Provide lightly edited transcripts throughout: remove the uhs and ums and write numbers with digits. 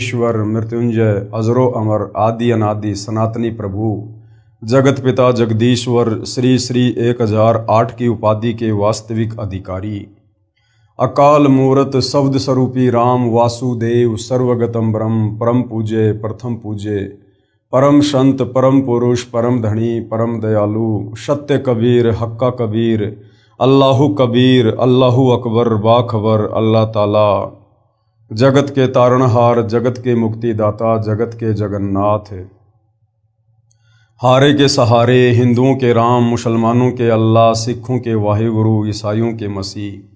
ईश्वर मृत्युंजय अजरो अमर आदि अनादि सनातनी प्रभु जगत पिता जगदीश्वर श्री श्री 1008 की उपाधि के वास्तविक अधिकारी अकाल मूरत शब्द स्वरूपी राम वासुदेव सर्वगतम ब्रह्म परम पूज्य प्रथम पूज्य परम संत परम पुरुष परम धनी परम दयालु सत्य कबीर हक्का कबीर अल्लाहु कबीर अल्लाहु अकबर बाखबर अल्लाह ताला जगत के तारणहार जगत के मुक्तिदाता जगत के जगन्नाथ हारे के सहारे हिंदुओं के राम मुसलमानों के अल्लाह सिखों के वाहिगुरु ईसाइयों के मसीह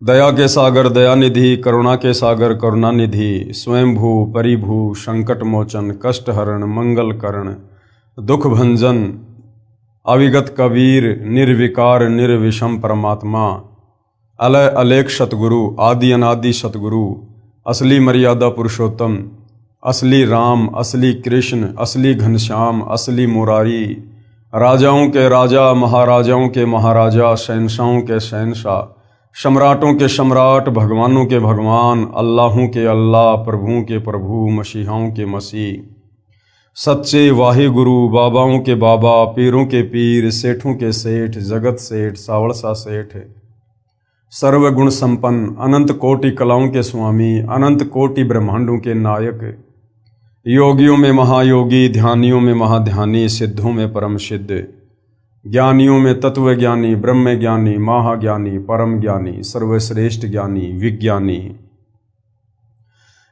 दया के सागर दयानिधि करुणा के सागर करुणानिधि स्वयंभू परिभू संकट मोचन कष्ट हरण मंगल करण दुख भंजन अविगत कबीर निर्विकार निर्विषम परमात्मा अलय अलेख सतगुरु आदि अनादि सतगुरु असली मर्यादा पुरुषोत्तम असली राम असली कृष्ण असली घनश्याम असली मुरारी राजाओं के राजा महाराजाओं के महाराजा शहंशाहों के शहंशाह सम्राटों के सम्राट भगवानों के भगवान अल्लाहों के अल्लाह प्रभुओं के प्रभु मसीहाओं के मसीह सच्चे वाहिगुरु बाबाओं के बाबा पीरों के पीर सेठों के सेठ जगत सेठ सावड़सा सेठ सर्वगुण संपन्न अनंत कोटि कलाओं के स्वामी अनंत कोटि ब्रह्मांडों के नायक योगियों में महायोगी ध्यानियों में महाध्यानी सिद्धों में परम सिद्ध ज्ञानियों में तत्व ज्ञानी ब्रह्म ज्ञानी महाज्ञानी परम ज्ञानी सर्वश्रेष्ठ ज्ञानी विज्ञानी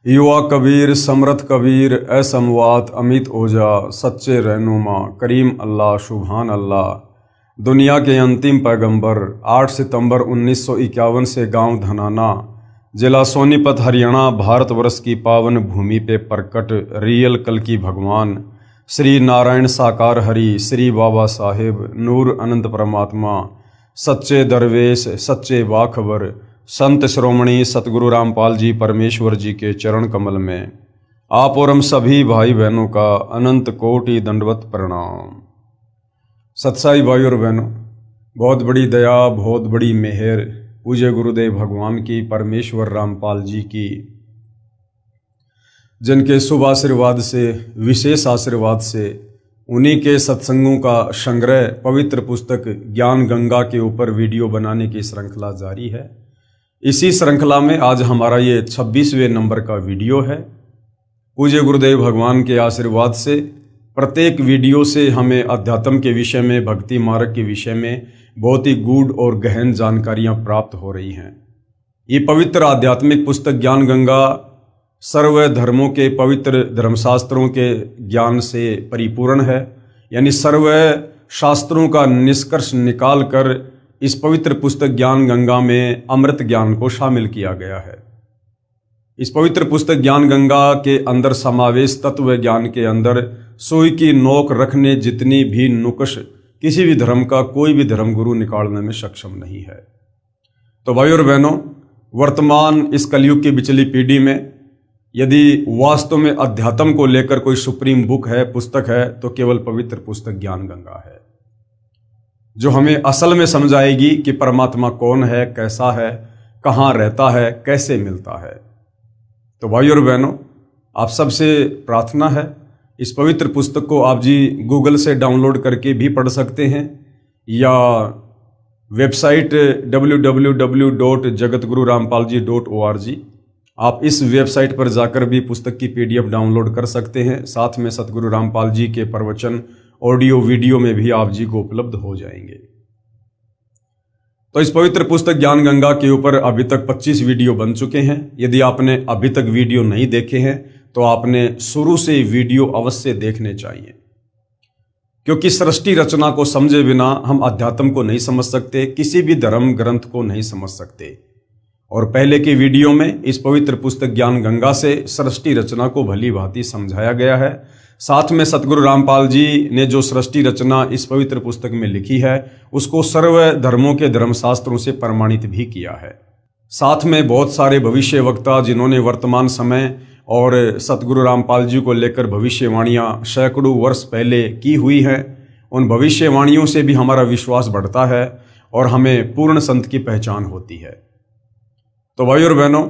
युवा कबीर समर्थ कबीर असमवात अमित ओझा सच्चे रहनुमा करीम अल्लाह सुभान अल्लाह दुनिया के अंतिम पैगंबर 8 सितंबर 1951 से गांव धनाना जिला सोनीपत हरियाणा भारतवर्ष की पावन भूमि पे प्रकट रियल कल की भगवान श्री नारायण साकार हरि श्री बाबा साहेब नूर अनंत परमात्मा सच्चे दरवेश सच्चे बाखबर संत श्रोमणी सतगुरु रामपाल जी परमेश्वर जी के चरण कमल में आप और हम सभी भाई बहनों का अनंत कोटि दंडवत प्रणाम। सत्साई भाई और बहनों, बहुत बड़ी दया बहुत बड़ी मेहर पूज्य गुरुदेव भगवान की परमेश्वर रामपाल जी की, जिनके शुभ आशीर्वाद से विशेष आशीर्वाद से उन्हीं के सत्संगों का संग्रह पवित्र पुस्तक ज्ञान गंगा के ऊपर वीडियो बनाने की श्रृंखला जारी है। इसी श्रृंखला में आज हमारा ये 26वें नंबर का वीडियो है। पूज्य गुरुदेव भगवान के आशीर्वाद से प्रत्येक वीडियो से हमें अध्यात्म के विषय में भक्ति मार्ग के विषय में बहुत ही गूढ़ और गहन जानकारियां प्राप्त हो रही हैं। ये पवित्र आध्यात्मिक पुस्तक ज्ञान गंगा सर्व धर्मों के पवित्र धर्मशास्त्रों के ज्ञान से परिपूर्ण है, यानी सर्व शास्त्रों का निष्कर्ष निकाल कर इस पवित्र पुस्तक ज्ञान गंगा में अमृत ज्ञान को शामिल किया गया है। इस पवित्र पुस्तक ज्ञान गंगा के अंदर समावेश तत्व ज्ञान के अंदर सुई की नोक रखने जितनी भी नुक्श किसी भी धर्म का कोई भी धर्म गुरु निकालने में सक्षम नहीं है। तो भाई और बहनों, वर्तमान इस कलयुग की बिचली पीढ़ी में यदि वास्तव में अध्यात्म को लेकर कोई सुप्रीम बुक है पुस्तक है तो केवल पवित्र पुस्तक ज्ञान गंगा है, जो हमें असल में समझाएगी कि परमात्मा कौन है, कैसा है, कहाँ रहता है, कैसे मिलता है। तो भाई और बहनों, आप सबसे प्रार्थना है इस पवित्र पुस्तक को आप जी गूगल से डाउनलोड करके भी पढ़ सकते हैं या वेबसाइट www.jagatgururampalji.org आप इस वेबसाइट पर जाकर भी पुस्तक की PDF डाउनलोड कर सकते हैं। साथ में सतगुरु रामपाल जी के प्रवचन ऑडियो वीडियो में भी आप जी को उपलब्ध हो जाएंगे। तो इस पवित्र पुस्तक ज्ञान गंगा के ऊपर अभी तक 25 वीडियो बन चुके हैं। यदि आपने अभी तक वीडियो नहीं देखे हैं तो आपने शुरू से वीडियो अवश्य देखने चाहिए, क्योंकि सृष्टि रचना को समझे बिना हम अध्यात्म को नहीं समझ सकते, किसी भी धर्म ग्रंथ को नहीं समझ सकते। और पहले के वीडियो में इस पवित्र पुस्तक ज्ञान गंगा से सृष्टि रचना को भली भांति समझाया गया है। साथ में सतगुरु रामपाल जी ने जो सृष्टि रचना इस पवित्र पुस्तक में लिखी है उसको सर्व धर्मों के धर्मशास्त्रों से प्रमाणित भी किया है। साथ में बहुत सारे भविष्य वक्ता जिन्होंने वर्तमान समय और सतगुरु रामपाल जी को लेकर भविष्यवाणियाँ सैकड़ों वर्ष पहले की हुई हैं, उन भविष्यवाणियों से भी हमारा विश्वास बढ़ता है और हमें पूर्ण संत की पहचान होती है। तो भाई और बहनों,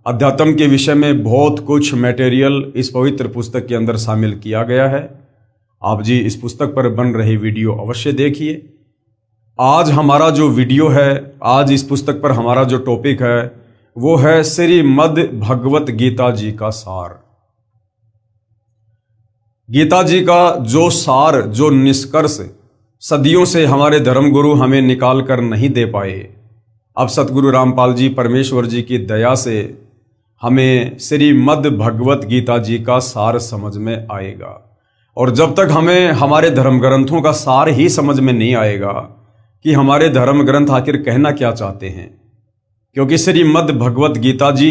अध्यात्म के विषय में बहुत कुछ मटेरियल इस पवित्र पुस्तक के अंदर शामिल किया गया है। आप जी इस पुस्तक पर बन रही वीडियो अवश्य देखिए। आज हमारा जो वीडियो है, आज इस पुस्तक पर हमारा जो टॉपिक है वो है श्रीमद् भगवत गीता जी का सार। गीता जी का जो सार, जो निष्कर्ष सदियों से हमारे धर्मगुरु हमें निकाल कर नहीं दे पाए, अब सतगुरु रामपाल जी परमेश्वर जी की दया से हमें श्रीमद् भगवत गीता जी का सार समझ में आएगा। और जब तक हमें हमारे धर्म ग्रंथों का सार ही समझ में नहीं आएगा कि हमारे धर्म ग्रंथ आखिर कहना क्या चाहते हैं, क्योंकि श्रीमद् भगवत गीता जी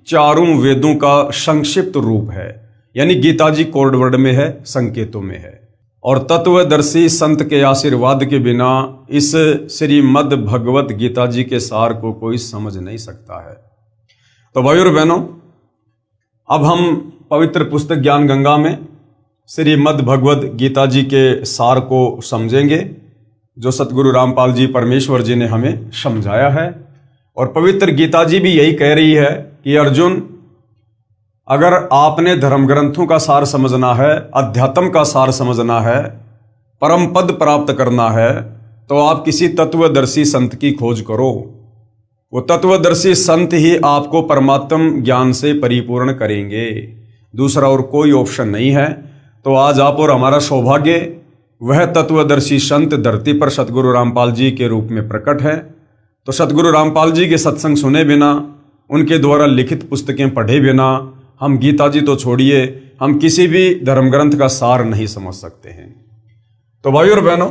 चारों वेदों का संक्षिप्त रूप है, यानी गीता जी कोड वर्ड में है, संकेतों में है। और तत्वदर्शी संत के आशीर्वाद के बिना इस श्रीमद् भगवत गीता जी के सार को कोई समझ नहीं सकता है। तो भाइयों और बहनों, अब हम पवित्र पुस्तक ज्ञान गंगा में श्रीमद् भगवत गीता जी के सार को समझेंगे, जो सतगुरु रामपाल जी परमेश्वर जी ने हमें समझाया है। और पवित्र गीता जी भी यही कह रही है कि अर्जुन, अगर आपने धर्म ग्रंथों का सार समझना है, अध्यात्म का सार समझना है, परम पद प्राप्त करना है, तो आप किसी तत्वदर्शी संत की खोज करो। वो तत्वदर्शी संत ही आपको परमात्म ज्ञान से परिपूर्ण करेंगे, दूसरा और कोई ऑप्शन नहीं है। तो आज आप और हमारा सौभाग्य, वह तत्वदर्शी संत धरती पर सतगुरु रामपाल जी के रूप में प्रकट है। तो सतगुरु रामपाल जी के सत्संग सुने बिना, उनके द्वारा लिखित पुस्तकें पढ़े बिना हम गीता जी तो छोड़िए, हम किसी भी धर्म ग्रंथ का सार नहीं समझ सकते हैं। तो भाइयों और बहनों,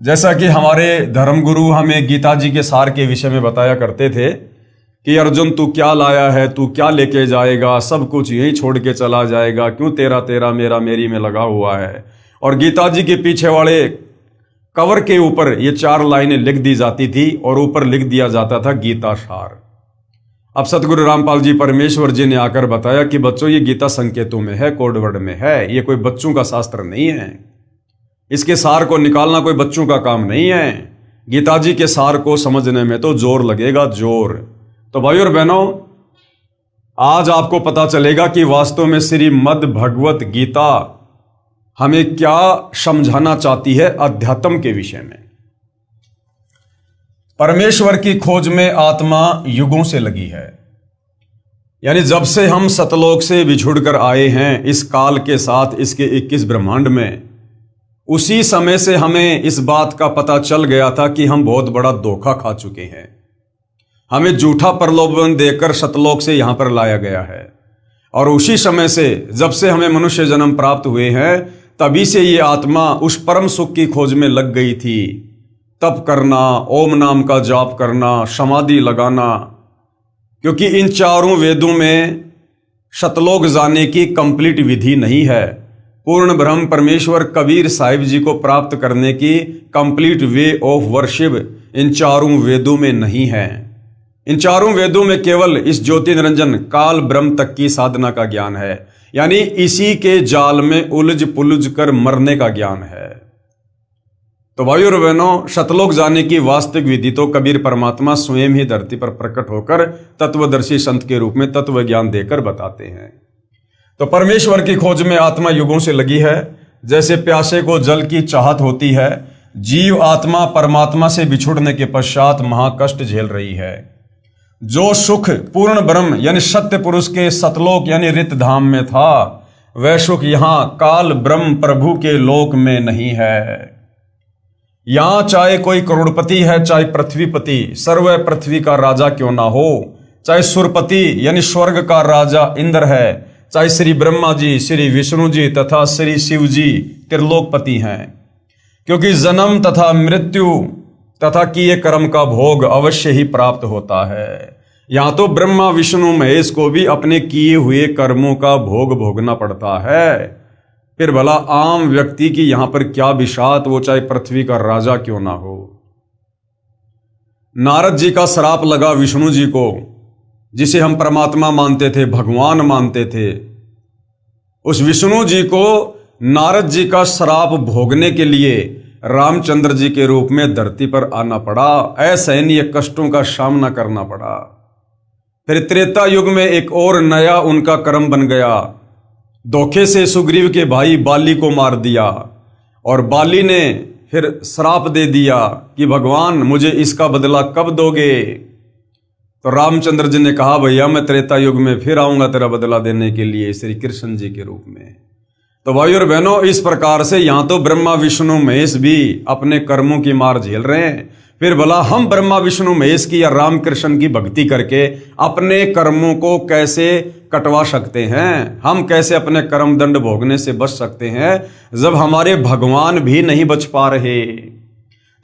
जैसा कि हमारे धर्मगुरु हमें गीता जी के सार के विषय में बताया करते थे कि अर्जुन तू क्या लाया है, तू क्या लेके जाएगा, सब कुछ यहीं छोड़ के चला जाएगा, क्यों तेरा तेरा मेरा मेरी में लगा हुआ है। और गीता जी के पीछे वाले कवर के ऊपर ये 4 लाइनें लिख दी जाती थी और ऊपर लिख दिया जाता था गीता सार। अब सतगुरु रामपाल जी परमेश्वर जी ने आकर बताया कि बच्चों, ये गीता संकेतों में है, कोड वर्ड में है, ये कोई बच्चों का शास्त्र नहीं है, इसके सार को निकालना कोई बच्चों का काम नहीं है। गीता जी के सार को समझने में तो जोर लगेगा, जोर। तो भाइयों और बहनों, आज आपको पता चलेगा कि वास्तव में श्रीमद् भगवत गीता हमें क्या समझाना चाहती है अध्यात्म के विषय में। परमेश्वर की खोज में आत्मा युगों से लगी है, यानी जब से हम सतलोक से बिछुड़कर आए हैं इस काल के साथ, इसके 21 ब्रह्मांड में, उसी समय से हमें इस बात का पता चल गया था कि हम बहुत बड़ा धोखा खा चुके हैं। हमें झूठा प्रलोभन देकर सतलोक से यहां पर लाया गया है। और उसी समय से, जब से हमें मनुष्य जन्म प्राप्त हुए हैं, तभी से ये आत्मा उस परम सुख की खोज में लग गई थी। तप करना, ओम नाम का जाप करना, समाधि लगाना, क्योंकि इन चारों वेदों में सतलोक जाने की कंप्लीट विधि नहीं है। पूर्ण ब्रह्म परमेश्वर कबीर साहिब जी को प्राप्त करने की complete way of worship in चारों वेदों में नहीं है। इन चारों वेदों में केवल इस ज्योति निरंजन काल ब्रह्म तक की साधना का ज्ञान है, यानी इसी के जाल में उलझ पुलझ कर मरने का ज्ञान है। तो भाइयों और बहनों, सतलोक जाने की वास्तविक विधि तो कबीर परमात्मा स्वयं ही धरती पर प्रकट होकर तत्वदर्शी संत के रूप में तत्व ज्ञान देकर बताते हैं। तो परमेश्वर की खोज में आत्मा युगों से लगी है। जैसे प्यासे को जल की चाहत होती है, जीव आत्मा परमात्मा से बिछुड़ने के पश्चात महाकष्ट झेल रही है। जो सुख पूर्ण ब्रह्म यानी सत्य पुरुष के सतलोक यानी रित धाम में था, वह सुख यहां काल ब्रह्म प्रभु के लोक में नहीं है। यहां चाहे कोई करोड़पति है, चाहे पृथ्वीपति, सर्व पृथ्वी का राजा क्यों ना हो, चाहे सुरपति यानी स्वर्ग का राजा इंद्र है, चाहे श्री ब्रह्मा जी, श्री विष्णु जी तथा श्री शिव जी त्रिलोकपति हैं, क्योंकि जन्म तथा मृत्यु तथा किए कर्म का भोग अवश्य ही प्राप्त होता है। यहां तो ब्रह्मा विष्णु महेश को भी अपने किए हुए कर्मों का भोग भोगना पड़ता है। फिर भला आम व्यक्ति की यहां पर क्या बिशात, वो चाहे पृथ्वी का राजा क्यों ना हो। नारद जी का श्राप लगा विष्णु जी को, जिसे हम परमात्मा मानते थे, भगवान मानते थे। उस विष्णु जी को नारद जी का श्राप भोगने के लिए रामचंद्र जी के रूप में धरती पर आना पड़ा, असहनीय कष्टों का सामना करना पड़ा। फिर त्रेता युग में एक और नया उनका कर्म बन गया। धोखे से सुग्रीव के भाई बाली को मार दिया और बाली ने फिर श्राप दे दिया कि भगवान मुझे इसका बदला कब दोगे। तो रामचंद्र जी ने कहा भैया मैं त्रेता युग में फिर आऊंगा तेरा बदला देने के लिए श्री कृष्ण जी के रूप में। तो भाई और बहनों, इस प्रकार से यहां तो ब्रह्मा विष्णु महेश भी अपने कर्मों की मार झेल रहे हैं, फिर भला हम ब्रह्मा विष्णु महेश की या राम कृष्ण की भक्ति करके अपने कर्मों को कैसे कटवा सकते हैं, हम कैसे अपने कर्म दंड भोगने से बच सकते हैं जब हमारे भगवान भी नहीं बच पा रहे।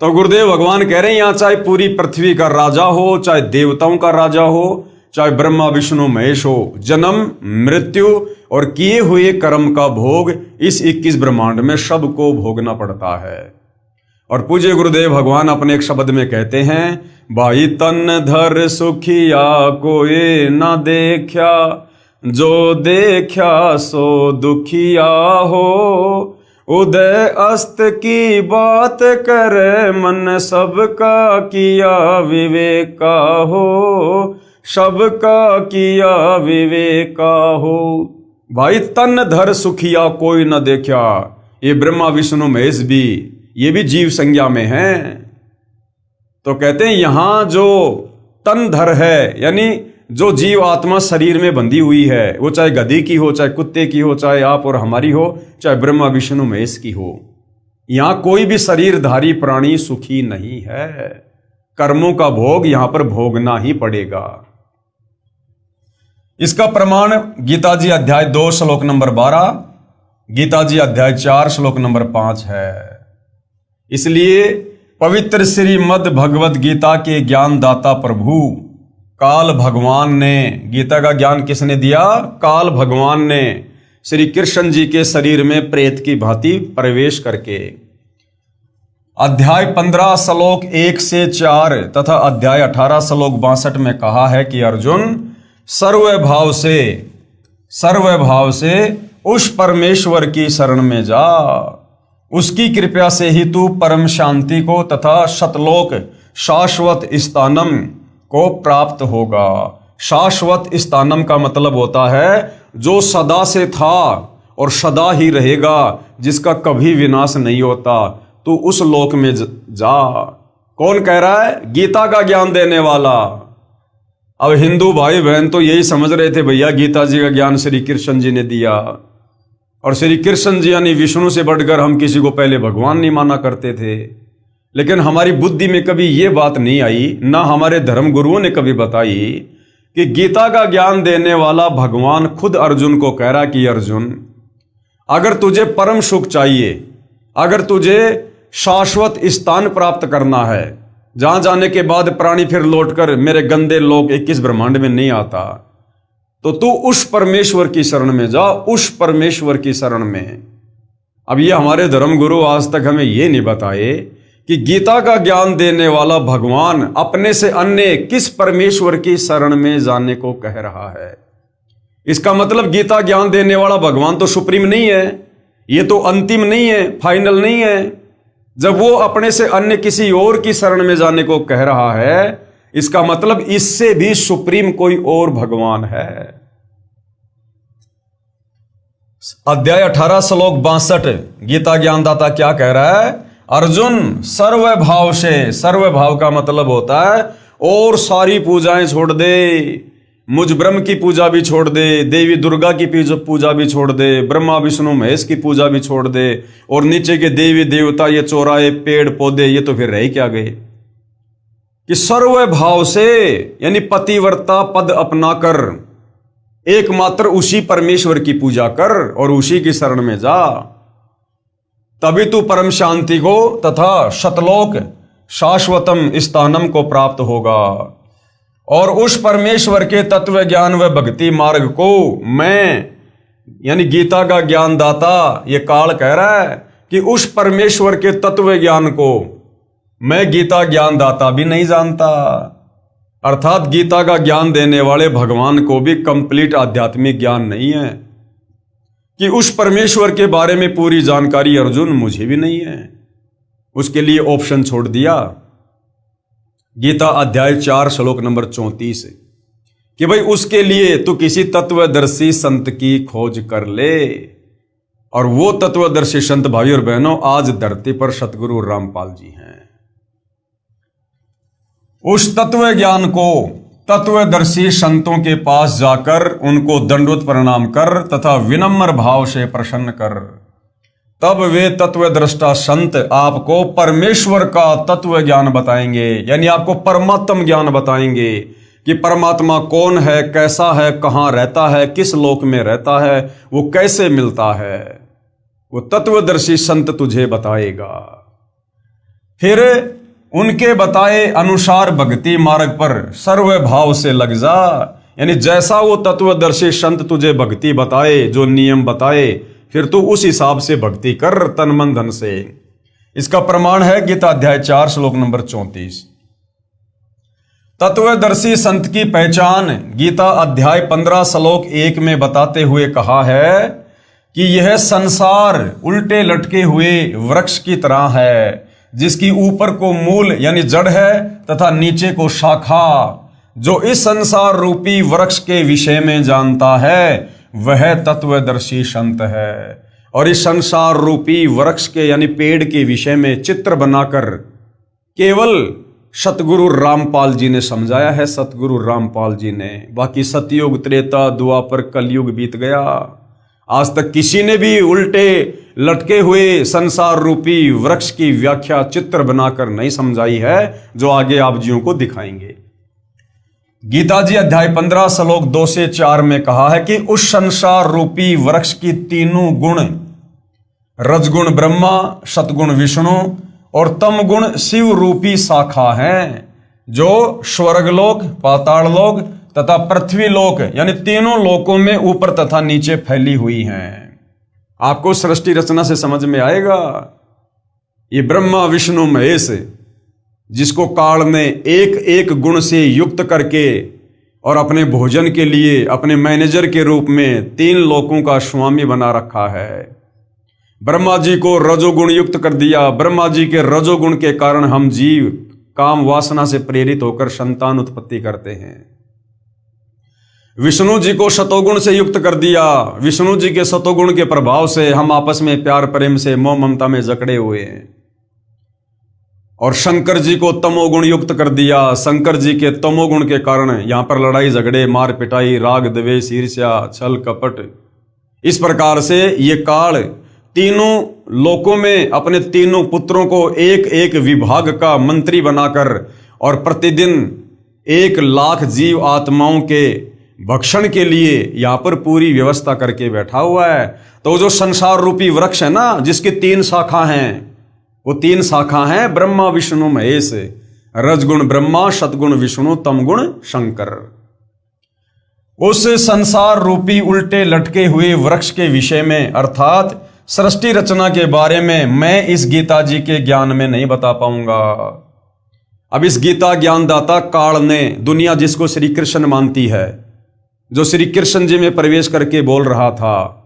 तो गुरुदेव भगवान कह रहे हैं यहां चाहे पूरी पृथ्वी का राजा हो, चाहे देवताओं का राजा हो, चाहे ब्रह्मा विष्णु महेश हो, जन्म मृत्यु और किए हुए कर्म का भोग इस 21 ब्रह्मांड में सबको भोगना पड़ता है। और पूज्य गुरुदेव भगवान अपने एक शब्द में कहते हैं, भाई तन धर सुखिया कोई ना देखा, जो देखा सो दुखिया हो, उदय अस्त की बात करे मन सबका किया विवेका हो, सबका किया विवेका हो। भाई तन धर सुखिया कोई न देखा, ये ब्रह्मा विष्णु महेश भी ये भी जीव संज्ञा में हैं। तो कहते हैं यहां जो तन धर है यानी जो जीव आत्मा शरीर में बंधी हुई है, वो चाहे गधी की हो, चाहे कुत्ते की हो, चाहे आप और हमारी हो, चाहे ब्रह्मा विष्णु महेश की हो, यहां कोई भी शरीरधारी प्राणी सुखी नहीं है। कर्मों का भोग यहां पर भोगना ही पड़ेगा। इसका प्रमाण गीता जी अध्याय 2 श्लोक नंबर 12, गीता जी अध्याय 4 श्लोक नंबर 5 है। इसलिए पवित्र श्रीमद् भगवद गीता के ज्ञान दाता प्रभु काल भगवान ने, गीता का ज्ञान किसने दिया? काल भगवान ने श्री कृष्ण जी के शरीर में प्रेत की भांति प्रवेश करके अध्याय 15 श्लोक 1 से 4 तथा अध्याय 18 श्लोक 62 में कहा है कि अर्जुन सर्वभाव से उस परमेश्वर की शरण में जा, उसकी कृपा से ही तू परम शांति को तथा शतलोक शाश्वत स्थानम को प्राप्त होगा। शाश्वत स्थानम का मतलब होता है जो सदा से था और सदा ही रहेगा, जिसका कभी विनाश नहीं होता, तू उस लोक में जा। कौन कह रहा है? गीता का ज्ञान देने वाला। अब हिंदू भाई बहन तो यही समझ रहे थे भैया गीता जी का ज्ञान श्री कृष्ण जी ने दिया, और श्री कृष्ण जी यानी विष्णु से बढ़कर हम किसी को पहले भगवान नहीं माना करते थे। लेकिन हमारी बुद्धि में कभी ये बात नहीं आई, ना हमारे धर्म गुरुओं ने कभी बताई कि गीता का ज्ञान देने वाला भगवान खुद अर्जुन को कह रहा कि अर्जुन अगर तुझे परम सुख चाहिए, अगर तुझे शाश्वत स्थान प्राप्त करना है जहां जाने के बाद प्राणी फिर लौटकर मेरे गंदे लोक 21 ब्रह्मांड में नहीं आता, तो तू उस परमेश्वर की शरण में जा, उस परमेश्वर की शरण में। अब ये हमारे धर्म गुरु आज तक हमें ये नहीं बताए कि गीता का ज्ञान देने वाला भगवान अपने से अन्य किस परमेश्वर की शरण में जाने को कह रहा है। इसका मतलब गीता ज्ञान देने वाला भगवान तो सुप्रीम नहीं है, ये तो अंतिम नहीं है, फाइनल नहीं है। जब वो अपने से अन्य किसी और की शरण में जाने को कह रहा है, इसका मतलब इससे भी सुप्रीम कोई और भगवान है। अध्याय 18 श्लोक 62 गीता ज्ञानदाता क्या कह रहा है? अर्जुन सर्वभाव से, सर्वभाव का मतलब होता है और सारी पूजाएं छोड़ दे, मुझ ब्रह्म की पूजा भी छोड़ दे, देवी दुर्गा की पूजा भी छोड़ दे, ब्रह्मा विष्णु महेश की पूजा भी छोड़ दे, और नीचे के देवी देवता, ये चौराहे पेड़ पौधे, ये तो फिर रह क्या गए। कि सर्वभाव से यानी पतिव्रता पद अपनाकर एकमात्र उसी परमेश्वर की पूजा कर और उसी की शरण में जा, तभी तू परम शांति को तथा शतलोक शाश्वतम स्थानम को प्राप्त होगा। और उस परमेश्वर के तत्व ज्ञान व भक्ति मार्ग को मैं यानी गीता का ज्ञान दाता ये काल कह रहा है कि उस परमेश्वर के तत्व ज्ञान को मैं गीता ज्ञान दाता भी नहीं जानता। अर्थात गीता का ज्ञान देने वाले भगवान को भी कंप्लीट आध्यात्मिक ज्ञान नहीं है, कि उस परमेश्वर के बारे में पूरी जानकारी अर्जुन मुझे भी नहीं है। उसके लिए ऑप्शन छोड़ दिया। गीता अध्याय 4 श्लोक नंबर 34 कि भाई उसके लिए तू किसी तत्वदर्शी संत की खोज कर ले। और वो तत्वदर्शी संत भाई और बहनों आज धरती पर सतगुरु रामपाल जी हैं। उस तत्व ज्ञान को तत्वदर्शी संतों के पास जाकर उनको दंडवत प्रणाम कर तथा विनम्र भाव से प्रसन्न कर, तब वे तत्वदृष्टा संत आपको परमेश्वर का तत्व ज्ञान बताएंगे, यानी आपको परमात्म ज्ञान बताएंगे कि परमात्मा कौन है, कैसा है, कहाँ रहता है, किस लोक में रहता है, वो कैसे मिलता है। वो तत्वदर्शी संत तुझे बताएगा। फिर उनके बताए अनुसार भक्ति मार्ग पर सर्व भाव से लग जा, यानी जैसा वो तत्वदर्शी संत तुझे भक्ति बताए, जो नियम बताए, फिर तू उस हिसाब से भक्ति कर तन मन धन से। इसका प्रमाण है गीता अध्याय 4 श्लोक नंबर 34। तत्वदर्शी संत की पहचान गीता अध्याय 15 श्लोक 1 में बताते हुए कहा है कि यह संसार उल्टे लटके हुए वृक्ष की तरह है, जिसकी ऊपर को मूल यानी जड़ है तथा नीचे को शाखा। जो इस संसार रूपी वृक्ष के विषय में जानता है वह तत्वदर्शी संत है। और इस संसार रूपी वृक्ष के यानी पेड़ के विषय में चित्र बनाकर केवल सतगुरु रामपाल जी ने समझाया है, सतगुरु रामपाल जी ने। बाकी सतयुग, त्रेता, द्वापर, कलयुग बीत गया, आज तक किसी ने भी उल्टे लटके हुए संसार रूपी वृक्ष की व्याख्या चित्र बनाकर नहीं समझाई है, जो आगे आप जियों को दिखाएंगे। गीता जी अध्याय 15 श्लोक 2 से 4 में कहा है कि उस संसार रूपी वृक्ष की तीनों गुण, रजगुण ब्रह्मा, सतगुण विष्णु और तम गुण शिव रूपी शाखा हैं, जो स्वर्गलोक, पाताललोक तथा पृथ्वी लोक यानी तीनों लोकों में ऊपर तथा नीचे फैली हुई हैं। आपको सृष्टि रचना से समझ में आएगा। ये ब्रह्मा विष्णु महेश, जिसको काल ने एक एक गुण से युक्त करके और अपने भोजन के लिए अपने मैनेजर के रूप में 3 लोकों का स्वामी बना रखा है। ब्रह्मा जी को रजोगुण युक्त कर दिया। ब्रह्मा जी के रजोगुण के कारण हम जीव काम वासना से प्रेरित होकर संतान उत्पत्ति करते हैं। विष्णु जी को सतोगुण से युक्त कर दिया। विष्णु जी के सतोगुण के प्रभाव से हम आपस में प्यार प्रेम से मोह ममता में जकड़े हुए हैं। और शंकर जी को तमोगुण युक्त कर दिया। शंकर जी के तमोगुण के कारण यहां पर लड़ाई झगड़े, मार पिटाई, राग द्वेष, ईर्ष्या, छल कपट, इस प्रकार से ये काल तीनों लोकों में अपने तीनों पुत्रों को एक एक विभाग का मंत्री बनाकर और प्रतिदिन 1 लाख जीव आत्माओं के भक्षण के लिए यहां पर पूरी व्यवस्था करके बैठा हुआ है। तो जो संसार रूपी वृक्ष है ना, जिसकी 3 शाखा हैं, वो 3 शाखा हैं ब्रह्मा विष्णु महेश, रजगुण ब्रह्मा, सतगुण विष्णु, तमगुण शंकर। उस संसार रूपी उल्टे लटके हुए वृक्ष के विषय में अर्थात सृष्टि रचना के बारे में मैं इस गीता जी के ज्ञान में नहीं बता पाऊंगा। अब इस गीता ज्ञानदाता काल ने, दुनिया जिसको श्री कृष्ण मानती है, जो श्री कृष्ण जी में प्रवेश करके बोल रहा था,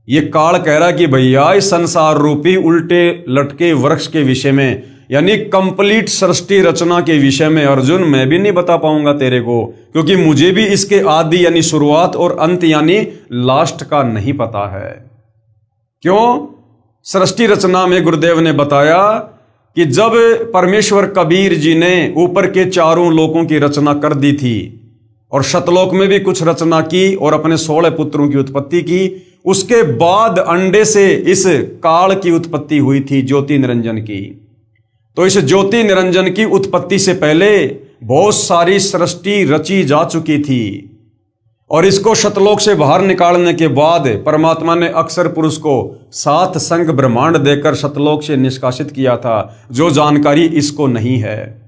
ये काल कह रहा कि भैया इस संसार रूपी उल्टे लटके वृक्ष के विषय में यानी कंप्लीट सृष्टि रचना के विषय में अर्जुन मैं भी नहीं बता पाऊंगा तेरे को, क्योंकि मुझे भी इसके आदि यानी शुरुआत और अंत यानी लास्ट का नहीं पता है। क्यों? सृष्टि रचना में गुरुदेव ने बताया कि जब परमेश्वर कबीर जी ने ऊपर के 4 लोकों की रचना कर दी थी और शतलोक में भी कुछ रचना की और अपने 16 पुत्रों की उत्पत्ति की, उसके बाद अंडे से इस काल की उत्पत्ति हुई थी, ज्योति निरंजन की। तो इस ज्योति निरंजन की उत्पत्ति से पहले बहुत सारी सृष्टि रची जा चुकी थी और इसको शतलोक से बाहर निकालने के बाद परमात्मा ने अक्षर पुरुष को 7 संग ब्रह्मांड देकर शतलोक से निष्कासित किया था, जो जानकारी इसको नहीं है।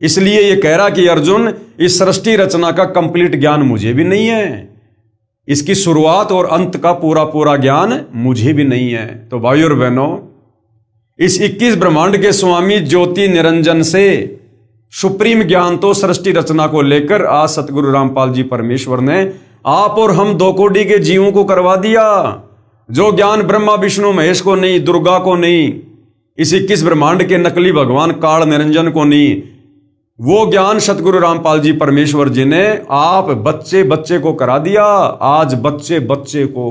इसलिए ये कह रहा कि अर्जुन इस सृष्टि रचना का कंप्लीट ज्ञान मुझे भी नहीं है, इसकी शुरुआत और अंत का पूरा पूरा ज्ञान मुझे भी नहीं है। तो भाई और बहनों, इस 21 ब्रह्मांड के स्वामी ज्योति निरंजन से सुप्रीम ज्ञान तो सृष्टि रचना को लेकर आज सतगुरु रामपाल जी परमेश्वर ने आप और हम 2 कोटि के जीवों को करवा दिया। जो ज्ञान ब्रह्मा विष्णु महेश को नहीं, दुर्गा को नहीं, इस 21 ब्रह्मांड के नकली भगवान काल निरंजन को नहीं, वो ज्ञान सतगुरु रामपाल जी परमेश्वर जी ने आप बच्चे बच्चे को करा दिया। आज बच्चे बच्चे को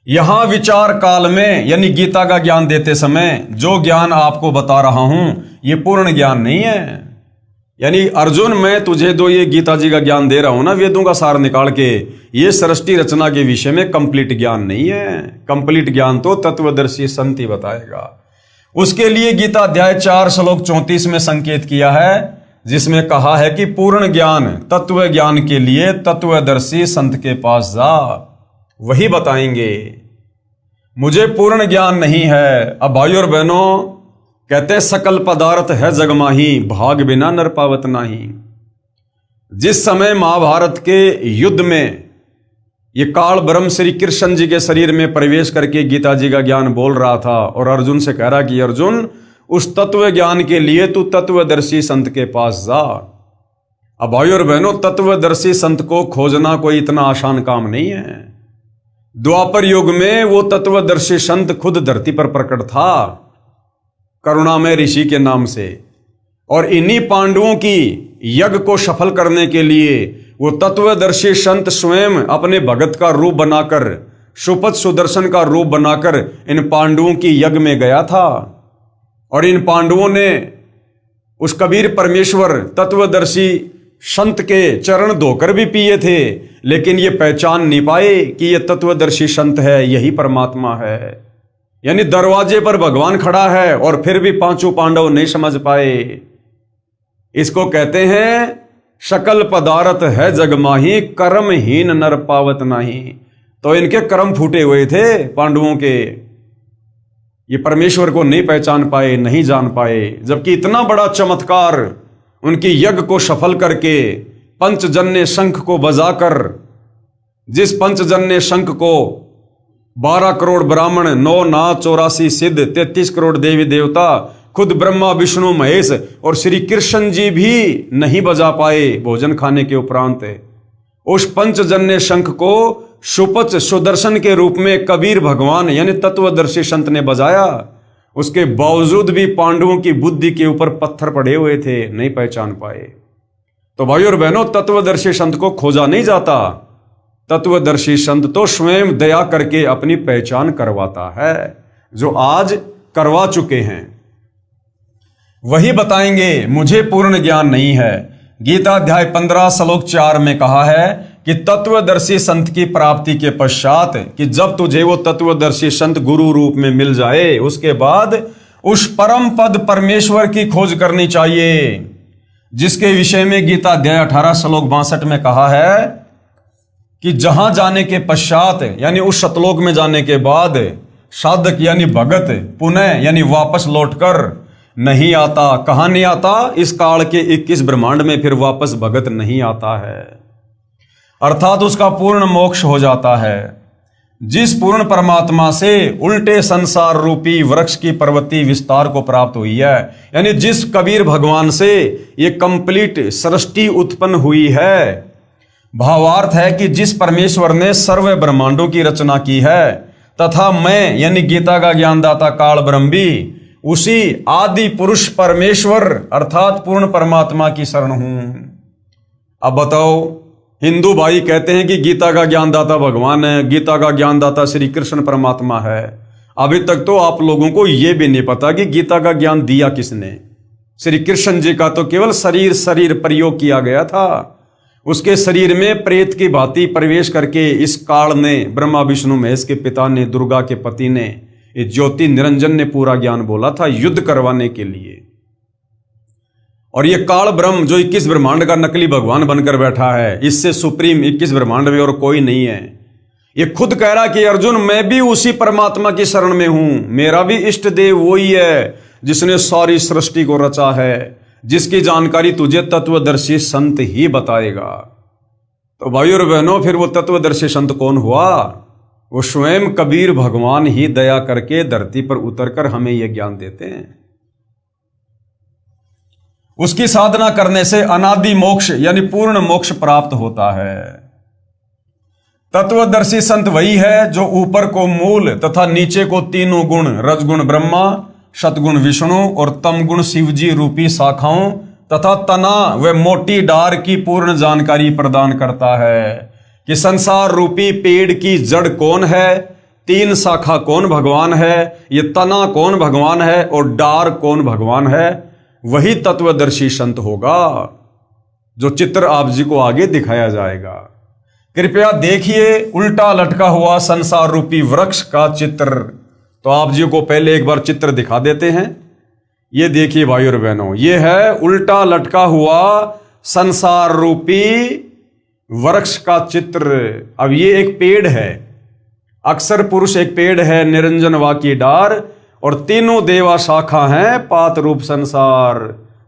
यहां विचार काल में यानी गीता का ज्ञान देते समय जो ज्ञान आपको बता रहा हूं ये पूर्ण ज्ञान नहीं है। यानी अर्जुन, मैं तुझे जो ये गीता जी का ज्ञान दे रहा हूं ना, वेदों का सार निकाल के, ये सृष्टि रचना के विषय में कंप्लीट ज्ञान नहीं है। कंप्लीट ज्ञान तो तत्वदर्शी संत ही बताएगा। उसके लिए गीता अध्याय 4 श्लोक 34 में संकेत किया है, जिसमें कहा है कि पूर्ण ज्ञान तत्व ज्ञान के लिए तत्वदर्शी संत के पास जा, वही बताएंगे। मुझे पूर्ण ज्ञान नहीं है। अब भाइयों और बहनों, कहते हैं सकल पदार्थ है जग माही, भाग बिना नर पावत नाही। जिस समय महाभारत के युद्ध में ये काल ब्रह्म श्री कृष्ण जी के शरीर में प्रवेश करके गीता जी का ज्ञान बोल रहा था और अर्जुन से कह रहा कि अर्जुन, उस तत्व ज्ञान के लिए तू तत्वदर्शी संत के पास जा। अब भाइयों और बहनों, तत्वदर्शी संत को खोजना कोई इतना आसान काम नहीं है। द्वापर युग में वो तत्वदर्शी संत खुद धरती पर प्रकट था, करुणामय ऋषि के नाम से, और इन्हीं पांडवों की यज्ञ को सफल करने के लिए वो तत्वदर्शी संत स्वयं अपने भगत का रूप बनाकर, सुपथ सुदर्शन का रूप बनाकर इन पांडवों की यज्ञ में गया था। और इन पांडवों ने उस कबीर परमेश्वर तत्वदर्शी संत के चरण धोकर भी पिए थे, लेकिन ये पहचान नहीं पाए कि ये तत्वदर्शी संत है, यही परमात्मा है। यानी दरवाजे पर भगवान खड़ा है और फिर भी पांचों पांडव नहीं समझ पाए। इसको कहते हैं सकल पदार्थ है जग माही, कर्महीन नर पावत नाही। तो इनके कर्म फूटे हुए थे पांडवों के, ये परमेश्वर को नहीं पहचान पाए, नहीं जान पाए। जबकि इतना बड़ा चमत्कार उनकी यज्ञ को सफल करके पंचजन्य शंख को बजाकर, जिस पंचजन्य शंख को 12 करोड़ ब्राह्मण, 9 नाथ, 84 सिद्ध, 33 करोड़ देवी देवता, खुद ब्रह्मा विष्णु महेश और श्री कृष्ण जी भी नहीं बजा पाए भोजन खाने के उपरांत, उस पंचजन्य शंख को सुपथ सुदर्शन के रूप में कबीर भगवान यानी तत्वदर्शी संत ने बजाया। उसके बावजूद भी पांडवों की बुद्धि के ऊपर पत्थर पड़े हुए थे, नहीं पहचान पाए। तो भाइयों और बहनों, तत्वदर्शी संत को खोजा नहीं जाता, तत्वदर्शी संत तो स्वयं दया करके अपनी पहचान करवाता है, जो आज करवा चुके हैं वही बताएंगे। मुझे पूर्ण ज्ञान नहीं है। गीता अध्याय 15 श्लोक 4 में कहा है कि तत्वदर्शी संत की प्राप्ति के पश्चात, कि जब तुझे वो तत्वदर्शी संत गुरु रूप में मिल जाए, उसके बाद उस परम पद परमेश्वर की खोज करनी चाहिए, जिसके विषय में गीता अध्याय 18 श्लोक 62 में कहा है कि जहां जाने के पश्चात यानी उस सतलोक में जाने के बाद साधक यानी भगत पुनः यानी वापस लौटकर नहीं आता। कहां नहीं आता? इस काल के 21 ब्रह्मांड में फिर वापस भगत नहीं आता है, अर्थात उसका पूर्ण मोक्ष हो जाता है। जिस पूर्ण परमात्मा से उल्टे संसार रूपी वृक्ष की प्रवृत्ति विस्तार को प्राप्त हुई है, यानी जिस कबीर भगवान से ये कंप्लीट सृष्टि उत्पन्न हुई है, भावार्थ है कि जिस परमेश्वर ने सर्व ब्रह्मांडों की रचना की है, तथा मैं यानी गीता का ज्ञानदाता काल ब्रह्म भी उसी आदि पुरुष परमेश्वर अर्थात पूर्ण परमात्मा की शरण हूं। अब बताओ, हिंदू भाई कहते हैं कि गीता का ज्ञानदाता भगवान है, गीता का ज्ञानदाता श्री कृष्ण परमात्मा है। अभी तक तो आप लोगों को यह भी नहीं पता कि गीता का ज्ञान दिया किसने। श्री कृष्ण जी का तो केवल शरीर प्रयोग किया गया था। उसके शरीर में प्रेत की भांति प्रवेश करके इस काल ने, ब्रह्मा विष्णु महेश के पिता ने, दुर्गा के पति ने, ये ज्योति निरंजन ने पूरा ज्ञान बोला था युद्ध करवाने के लिए। और ये काल ब्रह्म जो 21 ब्रह्मांड का नकली भगवान बनकर बैठा है, इससे सुप्रीम 21 ब्रह्मांड में और कोई नहीं है। ये खुद कह रहा कि अर्जुन, मैं भी उसी परमात्मा की शरण में हूं, मेरा भी इष्ट देव वही है जिसने सारी सृष्टि को रचा है, जिसकी जानकारी तुझे तत्वदर्शी संत ही बताएगा। तो भाइयों और बहनों, फिर वो तत्वदर्शी संत कौन हुआ? वो स्वयं कबीर भगवान ही दया करके धरती पर उतरकर हमें यह ज्ञान देते हैं। उसकी साधना करने से अनादि मोक्ष यानी पूर्ण मोक्ष प्राप्त होता है। तत्वदर्शी संत वही है जो ऊपर को मूल तथा नीचे को तीनों गुण, रजगुण ब्रह्मा, सतगुण विष्णु और तमगुण शिवजी रूपी शाखाओं तथा तना व मोटी डार की पूर्ण जानकारी प्रदान करता है कि संसार रूपी पेड़ की जड़ कौन है, तीन शाखा कौन भगवान है, ये तना कौन भगवान है और डार कौन भगवान है। वही तत्वदर्शी संत होगा, जो चित्र आप जी को आगे दिखाया जाएगा। कृपया देखिए उल्टा लटका हुआ संसार रूपी वृक्ष का चित्र। तो आप जी को पहले एक बार चित्र दिखा देते हैं। ये देखिए भाइयों और बहनों, ये है उल्टा लटका हुआ संसार रूपी वृक्ष का चित्र। अब ये एक पेड़ है, अक्षर पुरुष एक पेड़ है, निरंजन वाकी डार और तीनों देवा शाखा हैं पात रूप संसार।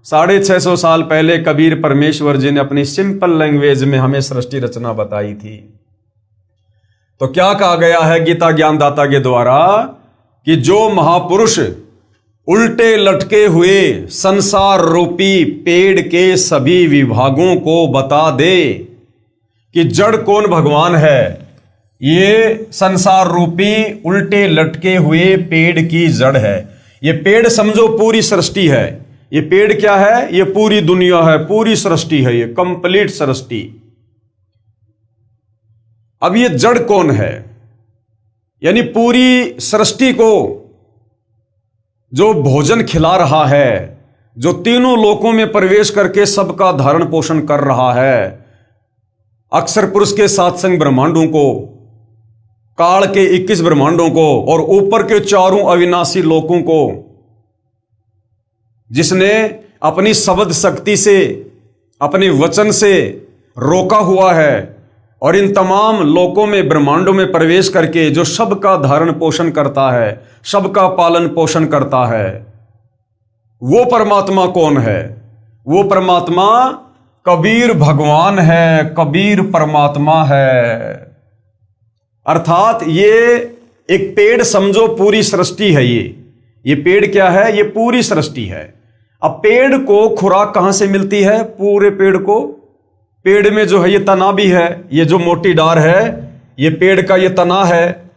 650 साल पहले कबीर परमेश्वर जी ने अपनी सिंपल लैंग्वेज में हमें सृष्टि रचना बताई थी। तो क्या कहा गया है गीता ज्ञानदाता के द्वारा कि जो महापुरुष उल्टे लटके हुए संसार रूपी पेड़ के सभी विभागों को बता दे कि जड़ कौन भगवान है। ये संसार रूपी उल्टे लटके हुए पेड़ की जड़ है। ये पेड़ समझो पूरी सृष्टि है। ये पेड़ क्या है? ये पूरी दुनिया है, पूरी सृष्टि है, ये कंप्लीट सृष्टि। अब ये जड़ कौन है? यानी पूरी सृष्टि को जो भोजन खिला रहा है, जो तीनों लोकों में प्रवेश करके सबका धारण पोषण कर रहा है, अक्षर पुरुष के 7 संग ब्रह्मांडों को, काल के 21 ब्रह्मांडों को और ऊपर के 4 अविनाशी लोकों को, जिसने अपनी शब्द शक्ति से, अपने वचन से रोका हुआ है और इन तमाम लोकों में ब्रह्मांडों में प्रवेश करके जो सबका धारण पोषण करता है, सबका पालन पोषण करता है, वो परमात्मा कौन है? वो परमात्मा कबीर भगवान है, कबीर परमात्मा है। अर्थात ये एक पेड़ समझो पूरी सृष्टि है। ये पेड़ क्या है? ये पूरी सृष्टि है। अब पेड़ को खुराक कहां से मिलती है? पूरे पेड़ को, पेड़ में जो है ये तना भी है, ये जो मोटी डार है ये पेड़ का ये तना है।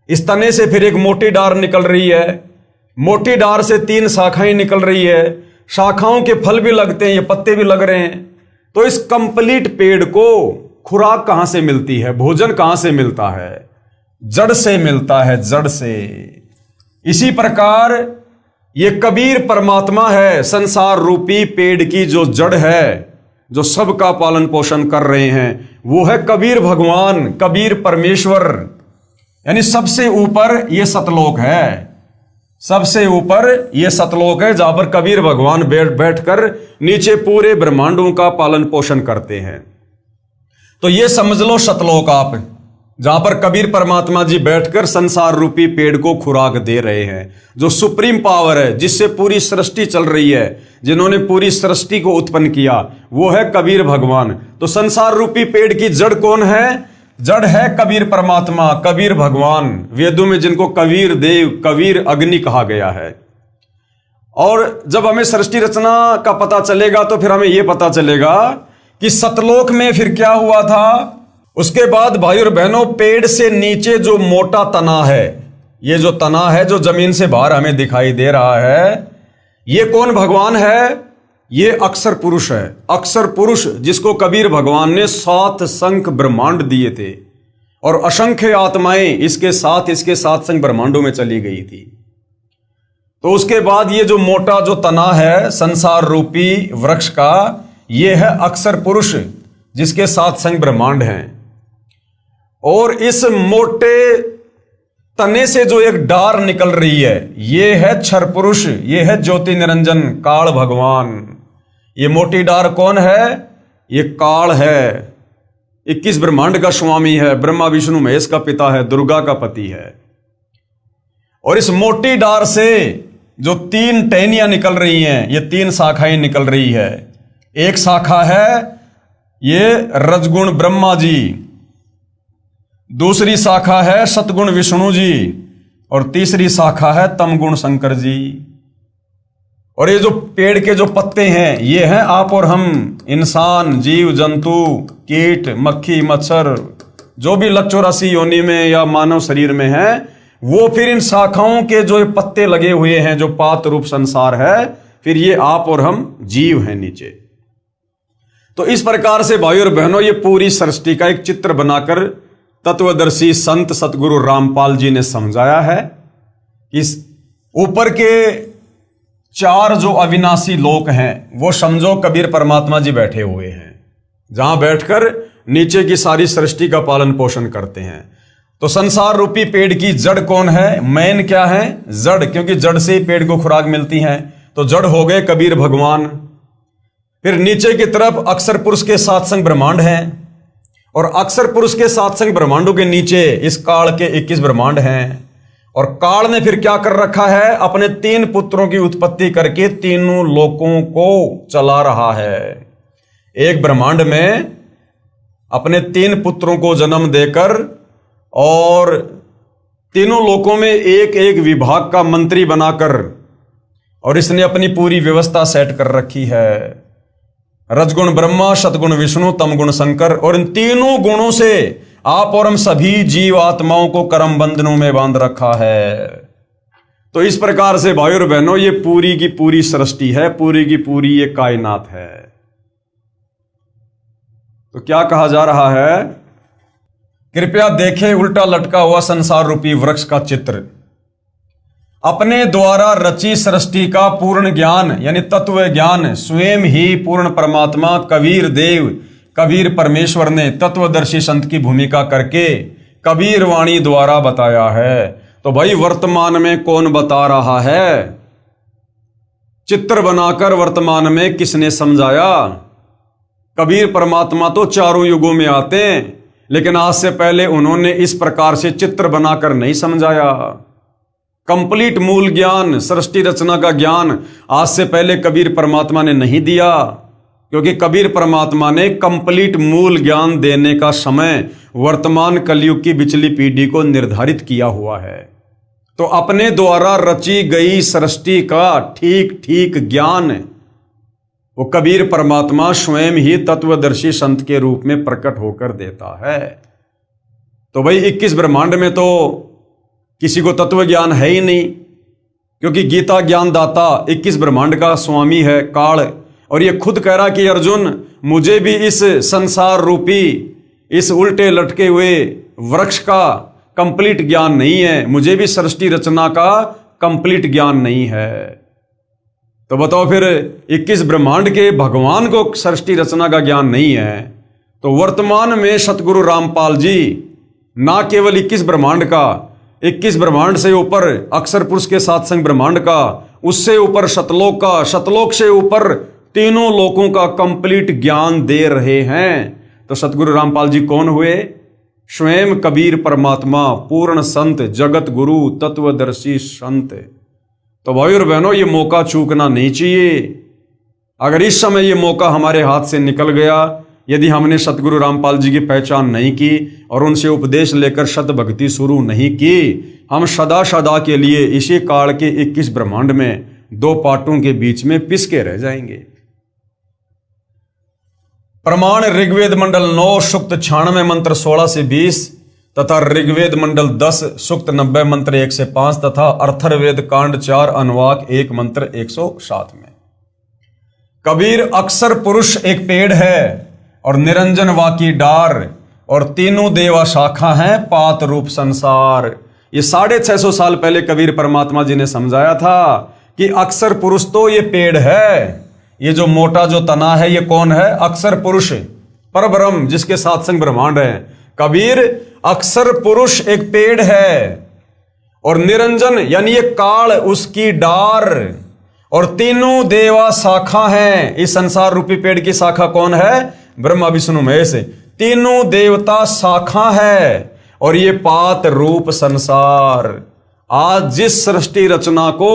इस तने से फिर एक मोटी डार निकल रही है, मोटी डार से 3 शाखाएं निकल रही है, शाखाओं के फल भी लगते हैं, ये पत्ते भी लग रहे हैं। तो इस कंप्लीट पेड़ को खुराक कहां से मिलती है? भोजन कहां से मिलता है? जड़ से मिलता है, जड़ से। इसी प्रकार ये कबीर परमात्मा है, संसार रूपी पेड़ की जो जड़ है, जो सबका पालन पोषण कर रहे हैं, वो है कबीर भगवान, कबीर परमेश्वर। यानी सबसे ऊपर ये सतलोक है, सबसे ऊपर ये सतलोक है जहां पर कबीर भगवान बैठकर नीचे पूरे ब्रह्मांडों का पालन पोषण करते हैं। तो ये समझ लो सतलोक आप, जहां पर कबीर परमात्मा जी बैठकर संसार रूपी पेड़ को खुराक दे रहे हैं। जो सुप्रीम पावर है, जिससे पूरी सृष्टि चल रही है, जिन्होंने पूरी सृष्टि को उत्पन्न किया, वो है कबीर भगवान। तो संसार रूपी पेड़ की जड़ कौन है? जड़ है कबीर परमात्मा, कबीर भगवान। वेदों में जिनको कबीर देव, कबीर अग्नि कहा गया है। और जब हमें सृष्टि रचना का पता चलेगा तो फिर हमें यह पता चलेगा कि सतलोक में फिर क्या हुआ था। उसके बाद भाई और बहनों, पेड़ से नीचे जो मोटा तना है, ये जो तना है जो जमीन से बाहर हमें दिखाई दे रहा है, ये कौन भगवान है? ये अक्षर पुरुष है। अक्षर पुरुष जिसको कबीर भगवान ने 7 संख ब्रह्मांड दिए थे और असंख्य आत्माएं इसके साथ 7 संख ब्रह्मांडों में चली गई थी। तो उसके बाद ये जो मोटा जो तना है संसार रूपी वृक्ष का, ये है अक्षर पुरुष जिसके 7 संख ब्रह्मांड हैं। और इस मोटे तने से जो एक डार निकल रही है, ये है क्षर पुरुष, ये है ज्योति निरंजन काल भगवान। ये मोटी डार कौन है? ये काल है, 21 ब्रह्मांड का स्वामी है, ब्रह्मा विष्णु महेश का पिता है, दुर्गा का पति है। और इस मोटी डार से जो 3 टहनियां निकल रही हैं, ये 3 शाखाएं निकल रही है। एक शाखा है ये रजगुण ब्रह्मा जी, दूसरी शाखा है सतगुण विष्णु जी और तीसरी शाखा है तमगुण शंकर जी। और ये जो पेड़ के जो पत्ते हैं, ये हैं आप और हम, इंसान, जीव जंतु, कीट, मक्खी, मच्छर, जो भी 184 योनि में या मानव शरीर में है, वो फिर इन शाखाओं के जो पत्ते लगे हुए हैं, जो पात रूप संसार है, फिर ये आप और हम जीव हैं नीचे। तो इस प्रकार से भाइयों और बहनों, ये पूरी सृष्टि का एक चित्र बनाकर तत्वदर्शी संत सतगुरु रामपाल जी ने समझाया है। इस ऊपर के 4 जो अविनाशी लोक हैं, वो समझो कबीर परमात्मा जी बैठे हुए हैं, जहां बैठकर नीचे की सारी सृष्टि का पालन पोषण करते हैं। तो संसार रूपी पेड़ की जड़ कौन है? मैन क्या है? जड़, क्योंकि जड़ से ही पेड़ को खुराक मिलती है। तो जड़ हो गए कबीर भगवान। फिर नीचे की तरफ अक्षर पुरुष के 7 संग ब्रह्मांड हैं, और अक्षर पुरुष के 7 संग ब्रह्मांडों के नीचे इस काल के 21 ब्रह्मांड हैं। और काल ने फिर क्या कर रखा है? अपने 3 पुत्रों की उत्पत्ति करके तीनों लोकों को चला रहा है। एक ब्रह्मांड में अपने 3 पुत्रों को जन्म देकर और तीनों लोकों में एक एक विभाग का मंत्री बनाकर, और इसने अपनी पूरी व्यवस्था सेट कर रखी है। रजगुण ब्रह्मा, सतगुण विष्णु, तमगुण शंकर, और इन तीनों गुणों से आप और हम सभी जीव आत्माओं को कर्म बंधनों में बांध रखा है। तो इस प्रकार से भाइयों और बहनों, ये पूरी की पूरी सृष्टि है, पूरी की पूरी ये कायनात है। तो क्या कहा जा रहा है? कृपया देखें उल्टा लटका हुआ संसार रूपी वृक्ष का चित्र। अपने द्वारा रची सृष्टि का पूर्ण ज्ञान यानी तत्व ज्ञान स्वयं ही पूर्ण परमात्मा कबीर देव, कबीर परमेश्वर ने तत्वदर्शी संत की भूमिका करके कबीर वाणी द्वारा बताया है। तो भाई वर्तमान में कौन बता रहा है? चित्र बनाकर वर्तमान में किसने समझाया? कबीर परमात्मा तो चारों युगों में आते हैं, लेकिन आज से पहले उन्होंने इस प्रकार से चित्र बनाकर नहीं समझाया। कंप्लीट मूल ज्ञान, सृष्टि रचना का ज्ञान आज से पहले कबीर परमात्मा ने नहीं दिया, क्योंकि कबीर परमात्मा ने कंप्लीट मूल ज्ञान देने का समय वर्तमान कलयुग की पिछली पीढ़ी को निर्धारित किया हुआ है। तो अपने द्वारा रची गई सृष्टि का ठीक ठीक ज्ञान वो कबीर परमात्मा स्वयं ही तत्वदर्शी संत के रूप में प्रकट होकर देता है। तो भाई 21 ब्रह्मांड में तो किसी को तत्व ज्ञान है ही नहीं, क्योंकि गीता ज्ञान दाता 21 ब्रह्मांड का स्वामी है काल, और ये खुद कह रहा कि अर्जुन, मुझे भी इस संसार रूपी इस उल्टे लटके हुए वृक्ष का कंप्लीट ज्ञान नहीं है, मुझे भी सृष्टि रचना का कंप्लीट ज्ञान नहीं है। तो बताओ फिर 21 ब्रह्मांड के भगवान को सृष्टि रचना का ज्ञान नहीं है, तो वर्तमान में सतगुरु रामपाल जी ना केवल 21 ब्रह्मांड का, 21 ब्रह्मांड से ऊपर अक्षर पुरुष के 7 संग ब्रह्मांड का, उससे ऊपर शतलोक का, शतलोक से ऊपर तीनों लोकों का कंप्लीट ज्ञान दे रहे हैं। तो सतगुरु रामपाल जी कौन हुए? स्वयं कबीर परमात्मा, पूर्ण संत, जगत गुरु, तत्वदर्शी संत। तो भाई और बहनों, ये मौका चूकना नहीं चाहिए। अगर इस समय ये मौका हमारे हाथ से निकल गया, यदि हमने सतगुरु रामपाल जी की पहचान नहीं की और उनसे उपदेश लेकर शत भक्ति शुरू नहीं की, हम सदा सदा के लिए इसी काल के 21 ब्रह्मांड में 2 पाटों के बीच में पिसके रह जाएंगे। प्रमाण ऋग्वेद मंडल 9 सूक्त 96 मंत्र 16 से 20 तथा ऋग्वेद मंडल 10 सूक्त 90 मंत्र 1 से 5 तथा अर्थर्वेद कांड 4 अनुवाक 1 मंत्र 107 में। कबीर अक्षर पुरुष एक पेड़ है और निरंजन वाकी डार, और तीनों देवा शाखा हैं पात रूप संसार। ये 650 साल पहले कबीर परमात्मा जी ने समझाया था कि अक्षर पुरुष तो ये पेड़ है, ये जो मोटा जो तना है ये कौन है? अक्षर पुरुष परब्रह्म, जिसके 7 संग ब्रह्मांड है। कबीर अक्षर पुरुष एक पेड़ है और निरंजन यानी ये काल उसकी डार, और तीनों देवा शाखा हैं। इस संसार रूपी पेड़ की शाखा कौन है? ब्रह्मा विष्णु महेश, तीनों देवता शाखा है, और ये पात रूप संसार। आज जिस सृष्टि रचना को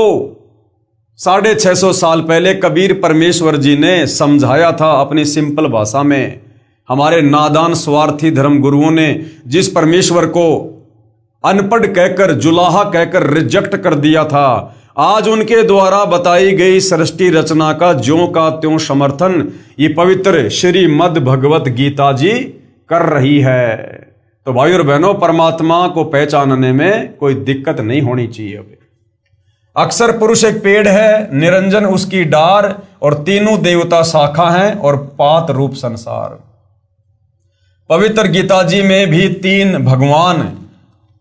650 साल पहले कबीर परमेश्वर जी ने समझाया था अपनी सिंपल भाषा में, हमारे नादान स्वार्थी धर्म गुरुओं ने जिस परमेश्वर को अनपढ़ कहकर, जुलाहा कहकर रिजेक्ट कर दिया था, आज उनके द्वारा बताई गई सृष्टि रचना का ज्यों का त्यों समर्थन ये पवित्र श्रीमद् भगवत गीता जी कर रही है। तो भाई और बहनों, परमात्मा को पहचानने में कोई दिक्कत नहीं होनी चाहिए। अभी अक्षर पुरुष एक पेड़ है, निरंजन उसकी डार, और तीनों देवता शाखा हैं, और पात रूप संसार। पवित्र गीता जी में भी तीन भगवान,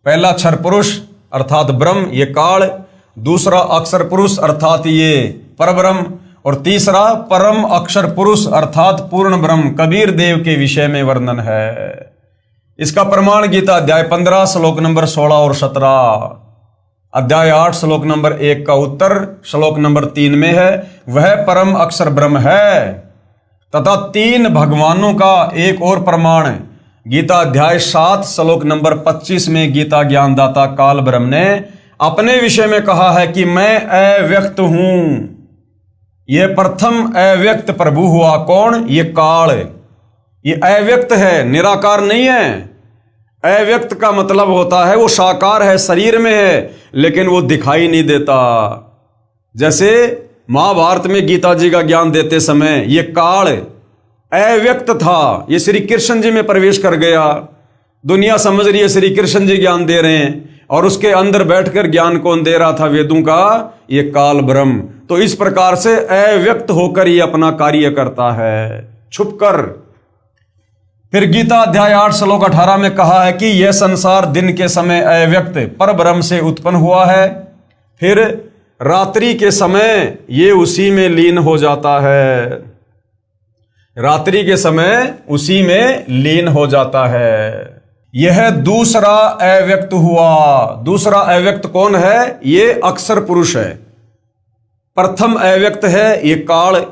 पहला क्षर पुरुष अर्थात ब्रह्म, ये काल, दूसरा अक्षर पुरुष अर्थात ये परब्रह्म, और तीसरा परम अक्षर पुरुष अर्थात पूर्ण ब्रह्म कबीर देव के विषय में वर्णन है। इसका प्रमाण गीता अध्याय 15 श्लोक नंबर 16 और 17, अध्याय 8 श्लोक नंबर 1 का उत्तर श्लोक नंबर 3 में है। वह परम अक्षर ब्रह्म है। तथा तीन भगवानों का एक और प्रमाण गीता अध्याय 7 श्लोक नंबर 25 में गीता ज्ञानदाता काल ब्रह्म ने अपने विषय में कहा है कि मैं अव्यक्त हूं। ये प्रथम अव्यक्त प्रभु हुआ। कौन? ये काल। ये अव्यक्त है, निराकार नहीं है। अव्यक्त का मतलब होता है वो साकार है, शरीर में है, लेकिन वो दिखाई नहीं देता। जैसे महाभारत में गीता जी का ज्ञान देते समय ये काल अव्यक्त था, ये श्री कृष्ण जी में प्रवेश कर गया। दुनिया समझ रही है श्री कृष्ण जी ज्ञान दे रहे हैं, और उसके अंदर बैठकर ज्ञान कौन दे रहा था वेदों का? ये काल ब्रह्म। तो इस प्रकार से अव्यक्त होकर ये अपना कार्य करता है, छुपकर। फिर गीता अध्याय 8 श्लोक 18 में कहा है कि यह संसार दिन के समय अव्यक्त पर ब्रह्म से उत्पन्न हुआ है, फिर रात्रि के समय ये उसी में लीन हो जाता है। रात्रि के समय उसी में लीन हो जाता है। यह दूसरा अव्यक्त हुआ। दूसरा अव्यक्त कौन है? ये अक्षर पुरुष है। प्रथम अव्यक्त है ये काल,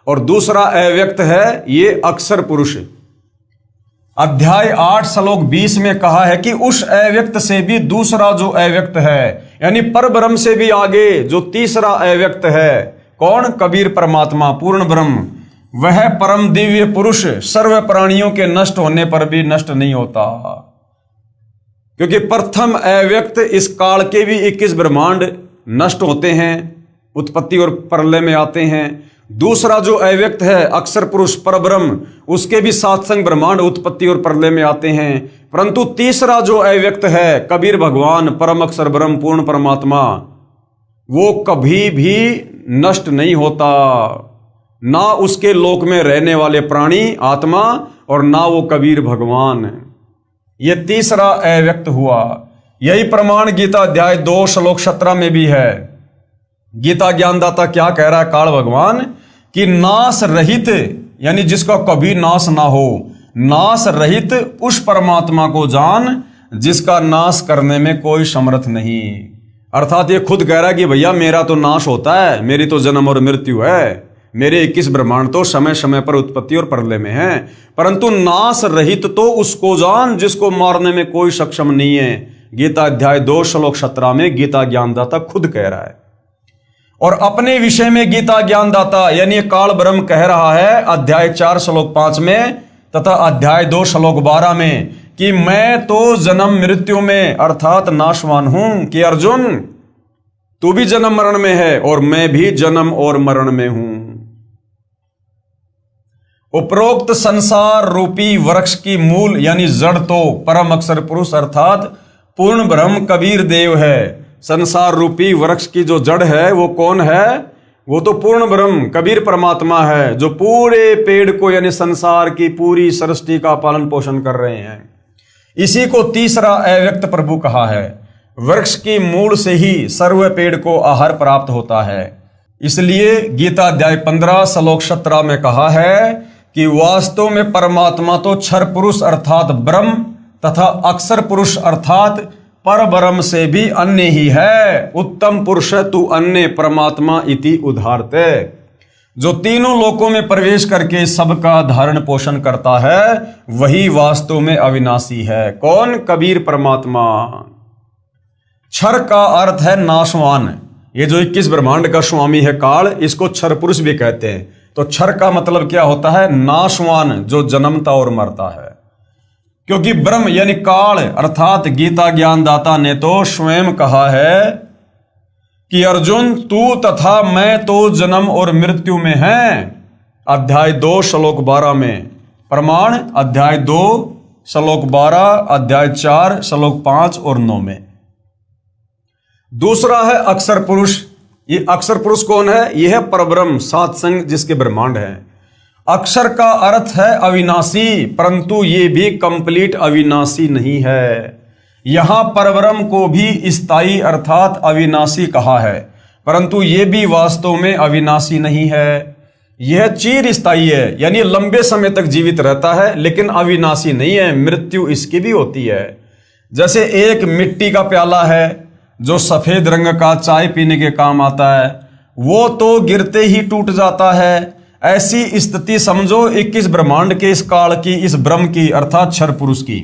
और दूसरा अव्यक्त है ये अक्षर पुरुष। अध्याय 8 श्लोक 20 में कहा है कि उस अव्यक्त से भी दूसरा जो अव्यक्त है, यानी परब्रह्म से भी आगे जो तीसरा अव्यक्त है, कौन? कबीर परमात्मा पूर्ण ब्रह्म। वह परम दिव्य पुरुष सर्व प्राणियों के नष्ट होने पर भी नष्ट नहीं होता, क्योंकि प्रथम अव्यक्त इस काल के भी 21 ब्रह्मांड नष्ट होते हैं, उत्पत्ति और प्रलय में आते हैं। दूसरा जो अव्यक्त है अक्षर पुरुष परब्रह्म, उसके भी 7 संग ब्रह्मांड उत्पत्ति और प्रलय में आते हैं। परंतु तीसरा जो अव्यक्त है कबीर भगवान परम अक्षर ब्रह्म पूर्ण परमात्मा, वो कभी भी नष्ट नहीं होता। ना उसके लोक में रहने वाले प्राणी आत्मा, और ना वो कबीर भगवान। ये तीसरा अव्यक्त हुआ। यही प्रमाण गीता अध्याय 2 श्लोक 17 में भी है। गीता ज्ञानदाता क्या कह रहा है काल भगवान? कि नाश रहित, यानी जिसका कभी नाश ना हो, नाश रहित उस परमात्मा को जान जिसका नाश करने में कोई समर्थ नहीं। अर्थात ये खुद कह रहा है कि भैया मेरा तो नाश होता है, मेरी तो जन्म और मृत्यु है, मेरे 21 ब्रह्मांड तो समय समय पर उत्पत्ति और प्रलय में है, परंतु नाश रहित तो उसको जान जिसको मारने में कोई सक्षम नहीं है। गीता अध्याय 2 श्लोक 17 में गीता ज्ञानदाता खुद कह रहा है। और अपने विषय में गीता ज्ञानदाता यानी काल ब्रह्म कह रहा है अध्याय 4 श्लोक 5 में तथा अध्याय 2 श्लोक 12 में कि मैं तो जन्म मृत्यु में अर्थात नाशवान हूं, कि अर्जुन तू भी जन्म मरण में है और मैं भी जन्म और मरण में हूं। उपरोक्त संसार रूपी वृक्ष की मूल यानी जड़ तो परम अक्षर पुरुष अर्थात पूर्ण ब्रह्म कबीर देव है। संसार रूपी वृक्ष की जो जड़ है वो कौन है? वो तो पूर्ण ब्रह्म कबीर परमात्मा है, जो पूरे पेड़ को यानी संसार की पूरी सृष्टि का पालन पोषण कर रहे हैं। इसी को तीसरा अव्यक्त प्रभु कहा है। वृक्ष की मूल से ही सर्व पेड़ को आहार प्राप्त होता है। इसलिए गीता अध्याय 15 श्लोक 17 में कहा है कि वास्तव में परमात्मा तो क्षर पुरुष अर्थात ब्रह्म तथा अक्षर पुरुष अर्थात पर ब्रह्म से भी अन्य ही है। उत्तम पुरुष तू अन्य परमात्मा इति उदाहरते, जो तीनों लोकों में प्रवेश करके सबका धारण पोषण करता है वही वास्तव में अविनाशी है। कौन? कबीर परमात्मा। क्षर का अर्थ है नाशवान। ये जो 21 ब्रह्मांड का स्वामी है काल, इसको क्षर पुरुष भी कहते हैं। तो क्षर का मतलब क्या होता है? नाशवान, जो जन्मता और मरता है। क्योंकि ब्रह्म यानी काल अर्थात गीता ज्ञानदाता ने तो स्वयं कहा है कि अर्जुन तू तथा मैं तो जन्म और मृत्यु में हैं। अध्याय 2 श्लोक 12 में प्रमाण अध्याय 2 श्लोक 12, अध्याय 4, श्लोक 5 और 9 में। दूसरा है अक्षर पुरुष। ये अक्षर पुरुष कौन है? यह है परब्रह्म, सात संग जिसके ब्रह्मांड है। अक्षर का अर्थ है अविनाशी, परंतु ये भी कंप्लीट अविनाशी नहीं है। यहां परब्रह्म को भी स्थायी अर्थात अविनाशी कहा है, परंतु ये भी वास्तव में अविनाशी नहीं है। यह चिर स्थायी है, यानी लंबे समय तक जीवित रहता है, लेकिन अविनाशी नहीं है। मृत्यु इसकी भी होती है। जैसे एक मिट्टी का प्याला है जो सफेद रंग का चाय पीने के काम आता है, वो तो गिरते ही टूट जाता है। ऐसी स्थिति समझो 21 ब्रह्मांड के इस काल की, इस ब्रह्म की अर्थात क्षर पुरुष की।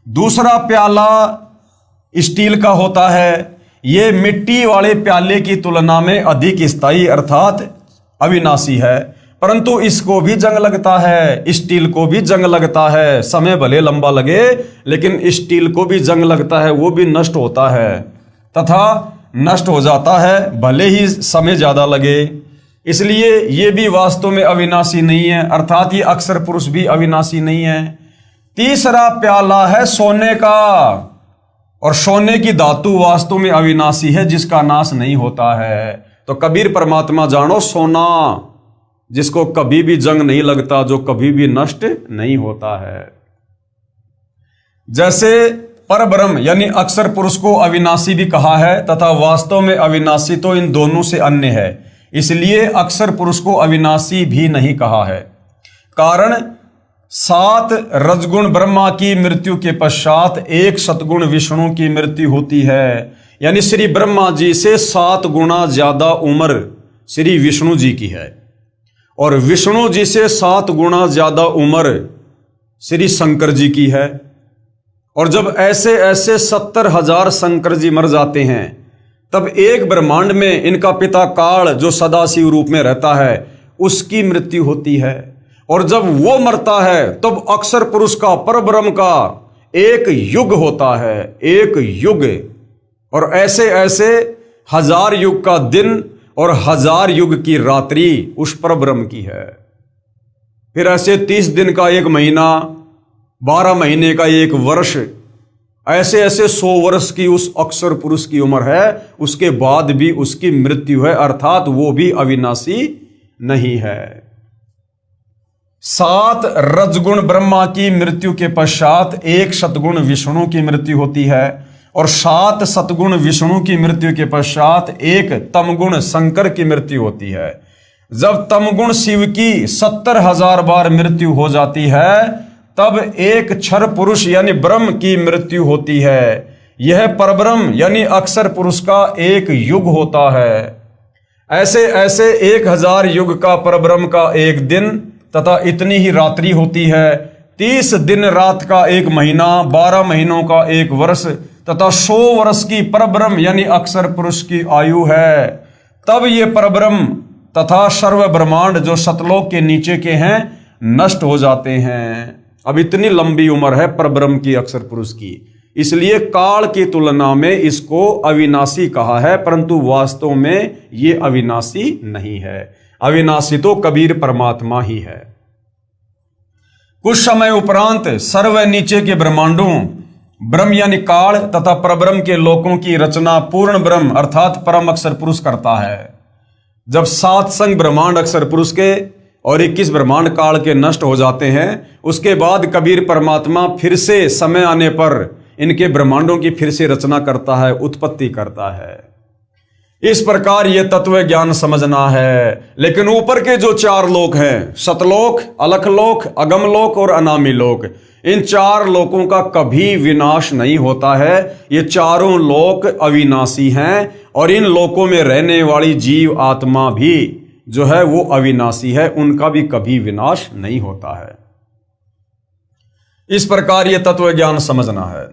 दूसरा प्याला स्टील का होता है। ये मिट्टी वाले प्याले की तुलना में अधिक स्थायी अर्थात अविनाशी है, परंतु इसको भी जंग लगता है, स्टील को भी जंग लगता है। समय भले लंबा लगे, लेकिन स्टील को भी जंग लगता है, वो भी नष्ट होता है तथा नष्ट हो जाता है, भले ही समय ज्यादा लगे। इसलिए ये भी वास्तव में अविनाशी नहीं है, अर्थात ये अक्षर पुरुष भी अविनाशी नहीं है। तीसरा प्याला है सोने का, और सोने की धातु वास्तव में अविनाशी है, जिसका नाश नहीं होता है। तो कबीर परमात्मा जानो सोना, जिसको कभी भी जंग नहीं लगता, जो कभी भी नष्ट नहीं होता है। जैसे परब्रह्म यानी अक्षर पुरुष को अविनाशी भी कहा है तथा वास्तव में अविनाशी तो इन दोनों से अन्य है, इसलिए अक्षर पुरुष को अविनाशी भी नहीं कहा है। कारण 7 रजगुण ब्रह्मा की मृत्यु के पश्चात 1 सतगुण विष्णु की मृत्यु होती है, यानी श्री ब्रह्मा जी से 7 गुना ज्यादा उम्र श्री विष्णु जी की है, और विष्णु जी से 7 गुना ज्यादा उम्र श्री शंकर जी की है। और जब ऐसे ऐसे 70,000 शंकर जी मर जाते हैं, तब एक ब्रह्मांड में इनका पिता काल जो सदाशिव रूप में रहता है, उसकी मृत्यु होती है। और जब वो मरता है, तब अक्षर पुरुष का, परब्रह्म का एक युग होता है, एक युग। और ऐसे ऐसे 1000 युग का दिन और 1000 युग की रात्रि उस परब्रह्म की है। फिर ऐसे 30 दिन का एक महीना, 12 महीने का एक वर्ष, ऐसे ऐसे 100 वर्ष की उस अक्षर पुरुष की उम्र है। उसके बाद भी उसकी मृत्यु है, अर्थात वो भी अविनाशी नहीं है। 7 रजगुण ब्रह्मा की मृत्यु के पश्चात 1 सतगुण विष्णु की मृत्यु होती है, और 7 सतगुण विष्णु की मृत्यु के पश्चात 1 तमगुण शंकर की मृत्यु होती है। जब तमगुण शिव की 70,000 बार मृत्यु हो जाती है, तब 1 क्षर पुरुष यानी ब्रह्म की मृत्यु होती है। यह परब्रह्म यानी अक्षर पुरुष का एक युग होता है। ऐसे ऐसे 1000 युग का परब्रह्म का एक दिन तथा इतनी ही रात्रि होती है। 30 दिन रात का एक महीना, 12 महीनों का एक वर्ष तथा 100 वर्ष की परब्रह्म यानी अक्षर पुरुष की आयु है। तब ये परब्रह्म तथा सर्व ब्रह्मांड जो सतलोक के नीचे के हैं नष्ट हो जाते हैं। अब इतनी लंबी उम्र है परब्रह्म की, अक्षर पुरुष की, इसलिए काल की तुलना में इसको अविनाशी कहा है, परंतु वास्तव में ये अविनाशी नहीं है। अविनाशी तो कबीर परमात्मा ही है। कुछ समय उपरांत सर्व नीचे के ब्रह्मांडों, ब्रह्म यानी काल तथा परब्रह्म के लोकों की रचना पूर्ण ब्रह्म अर्थात परम अक्षर पुरुष करता है। जब 7 संग ब्रह्मांड अक्षर पुरुष के और 21 ब्रह्मांड काल के नष्ट हो जाते हैं, उसके बाद कबीर परमात्मा फिर से समय आने पर इनके ब्रह्मांडों की फिर से रचना करता है, उत्पत्ति करता है। इस प्रकार यह तत्व ज्ञान समझना है। लेकिन ऊपर के जो 4 लोक हैं, सतलोक, अलखलोक, अगमलोक और अनामी लोक, इन 4 लोकों का कभी विनाश नहीं होता है। ये चारों लोक अविनाशी हैं, और इन लोकों में रहने वाली जीव आत्मा भी जो है वो अविनाशी है, उनका भी कभी विनाश नहीं होता है। इस प्रकार ये तत्व ज्ञान समझना है।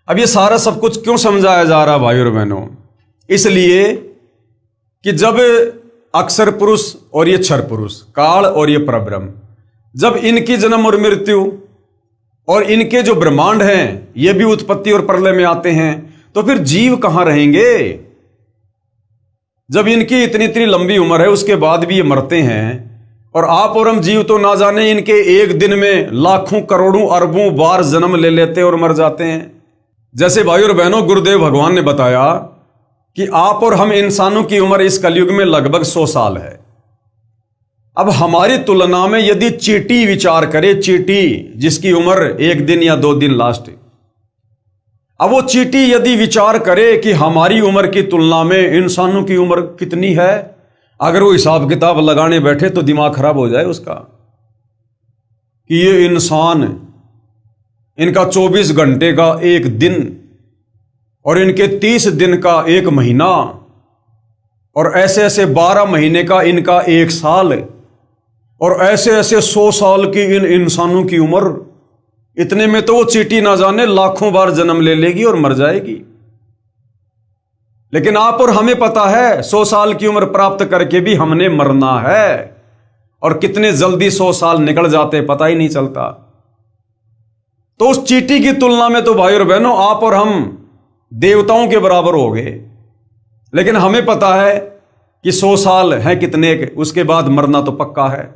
अब ये सारा सब कुछ क्यों समझाया जा रहा है भाई और बहनों? इसलिए कि जब अक्षर पुरुष और ये क्षर पुरुष, काल और ये परब्रह्म, जब इनकी जन्म और मृत्यु और इनके जो ब्रह्मांड हैं ये भी उत्पत्ति और प्रलय में आते हैं, तो फिर जीव कहां रहेंगे? जब इनकी इतनी इतनी लंबी उम्र है, उसके बाद भी ये मरते हैं, और आप और हम जीव तो ना जाने इनके एक दिन में लाखों करोड़ों अरबों बार जन्म ले लेते और मर जाते हैं। जैसे भाई और बहनों, गुरुदेव भगवान ने बताया कि आप और हम इंसानों की उम्र इस कलयुग में लगभग 100 साल है। अब हमारी तुलना में यदि चींटी विचार करे, चींटी जिसकी उम्र 1 दिन या 2 दिन लास्ट, अब वो चींटी यदि विचार करे कि हमारी उम्र की तुलना में इंसानों की उम्र कितनी है, अगर वो हिसाब किताब लगाने बैठे तो दिमाग खराब हो जाए उसका कि ये इंसान, इनका 24 घंटे का एक दिन और इनके 30 दिन का एक महीना और ऐसे ऐसे 12 महीने का इनका एक साल और ऐसे ऐसे 100 साल की इन इंसानों की उम्र, इतने में तो वो चींटी ना जाने लाखों बार जन्म ले लेगी और मर जाएगी। लेकिन आप और हमें पता है 100 साल की उम्र प्राप्त करके भी हमने मरना है, और कितने जल्दी 100 साल निकल जाते पता ही नहीं चलता। तो उस चींटी की तुलना में तो भाई और बहनों आप और हम देवताओं के बराबर हो गए। लेकिन हमें पता है कि 100 साल है कितने के, उसके बाद मरना तो पक्का है।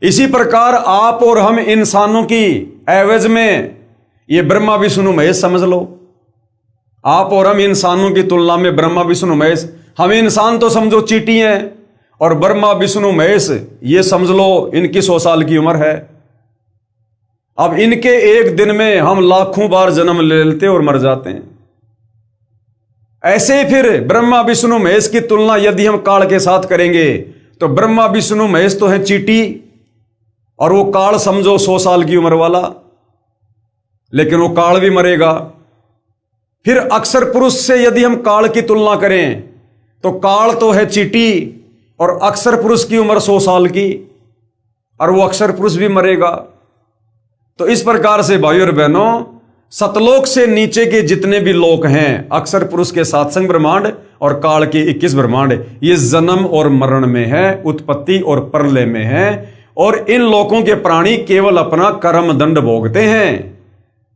इसी प्रकार आप और हम इंसानों की एवज में ये ब्रह्मा विष्णु महेश समझ लो। आप और हम इंसानों की तुलना में ब्रह्मा विष्णु महेश, हम इंसान तो समझो चींटी हैं, और ब्रह्मा विष्णु महेश ये समझ लो इनकी 100 साल की उम्र है। अब इनके एक दिन में हम लाखों बार जन्म ले लेते और मर जाते हैं। ऐसे ही फिर ब्रह्मा विष्णु महेश की तुलना यदि हम काल के साथ करेंगे तो ब्रह्मा विष्णु महेश तो है चींटी और वो काल समझो 100 साल की उम्र वाला, लेकिन वो काल भी मरेगा। फिर अक्षर पुरुष से यदि हम काल की तुलना करें तो काल तो है चींटी और अक्षर पुरुष की उम्र 100 साल की, और वो अक्षर पुरुष भी मरेगा। तो इस प्रकार से भाई और बहनों, सतलोक से नीचे के जितने भी लोक हैं, अक्षर पुरुष के 7 संग ब्रह्मांड और काल के 21 ब्रह्मांड, ये जन्म और मरण में है, उत्पत्ति और प्रलय में है। और इन लोकों के प्राणी केवल अपना कर्म दंड भोगते हैं,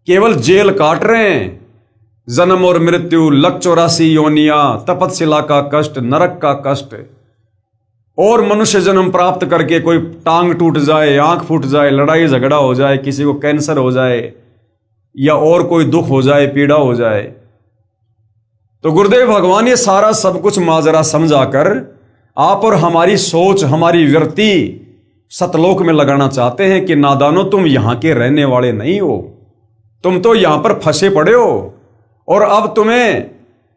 केवल जेल काट रहे हैं। जन्म और मृत्यु, लक 84 योनियां, तपतशिला का कष्ट, नरक का कष्ट, और मनुष्य जन्म प्राप्त करके कोई टांग टूट जाए, आंख फूट जाए, लड़ाई झगड़ा हो जाए, किसी को कैंसर हो जाए या और कोई दुख हो जाए, पीड़ा हो जाए। तो गुरुदेव भगवान ये सारा सब कुछ माजरा समझाकर आप और हमारी सोच, हमारी वृत्ति सतलोक में लगाना चाहते हैं कि नादानो, तुम यहां के रहने वाले नहीं हो, तुम तो यहां पर फंसे पड़े हो और अब तुम्हें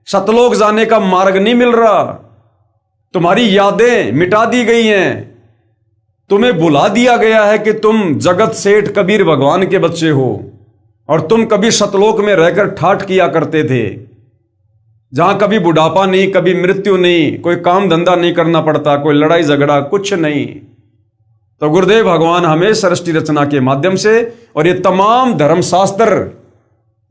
सतलोक जाने का मार्ग नहीं मिल रहा। तुम्हारी यादें मिटा दी गई हैं, तुम्हें बुला दिया गया है कि तुम जगत सेठ कबीर भगवान के बच्चे हो और तुम कभी सतलोक में रहकर ठाठ किया करते थे, जहां कभी बुढ़ापा नहीं, कभी मृत्यु नहीं, कोई काम धंधा नहीं करना पड़ता, कोई लड़ाई झगड़ा कुछ नहीं। तो गुरुदेव भगवान हमें सृष्टि रचना के माध्यम से और ये तमाम धर्मशास्त्र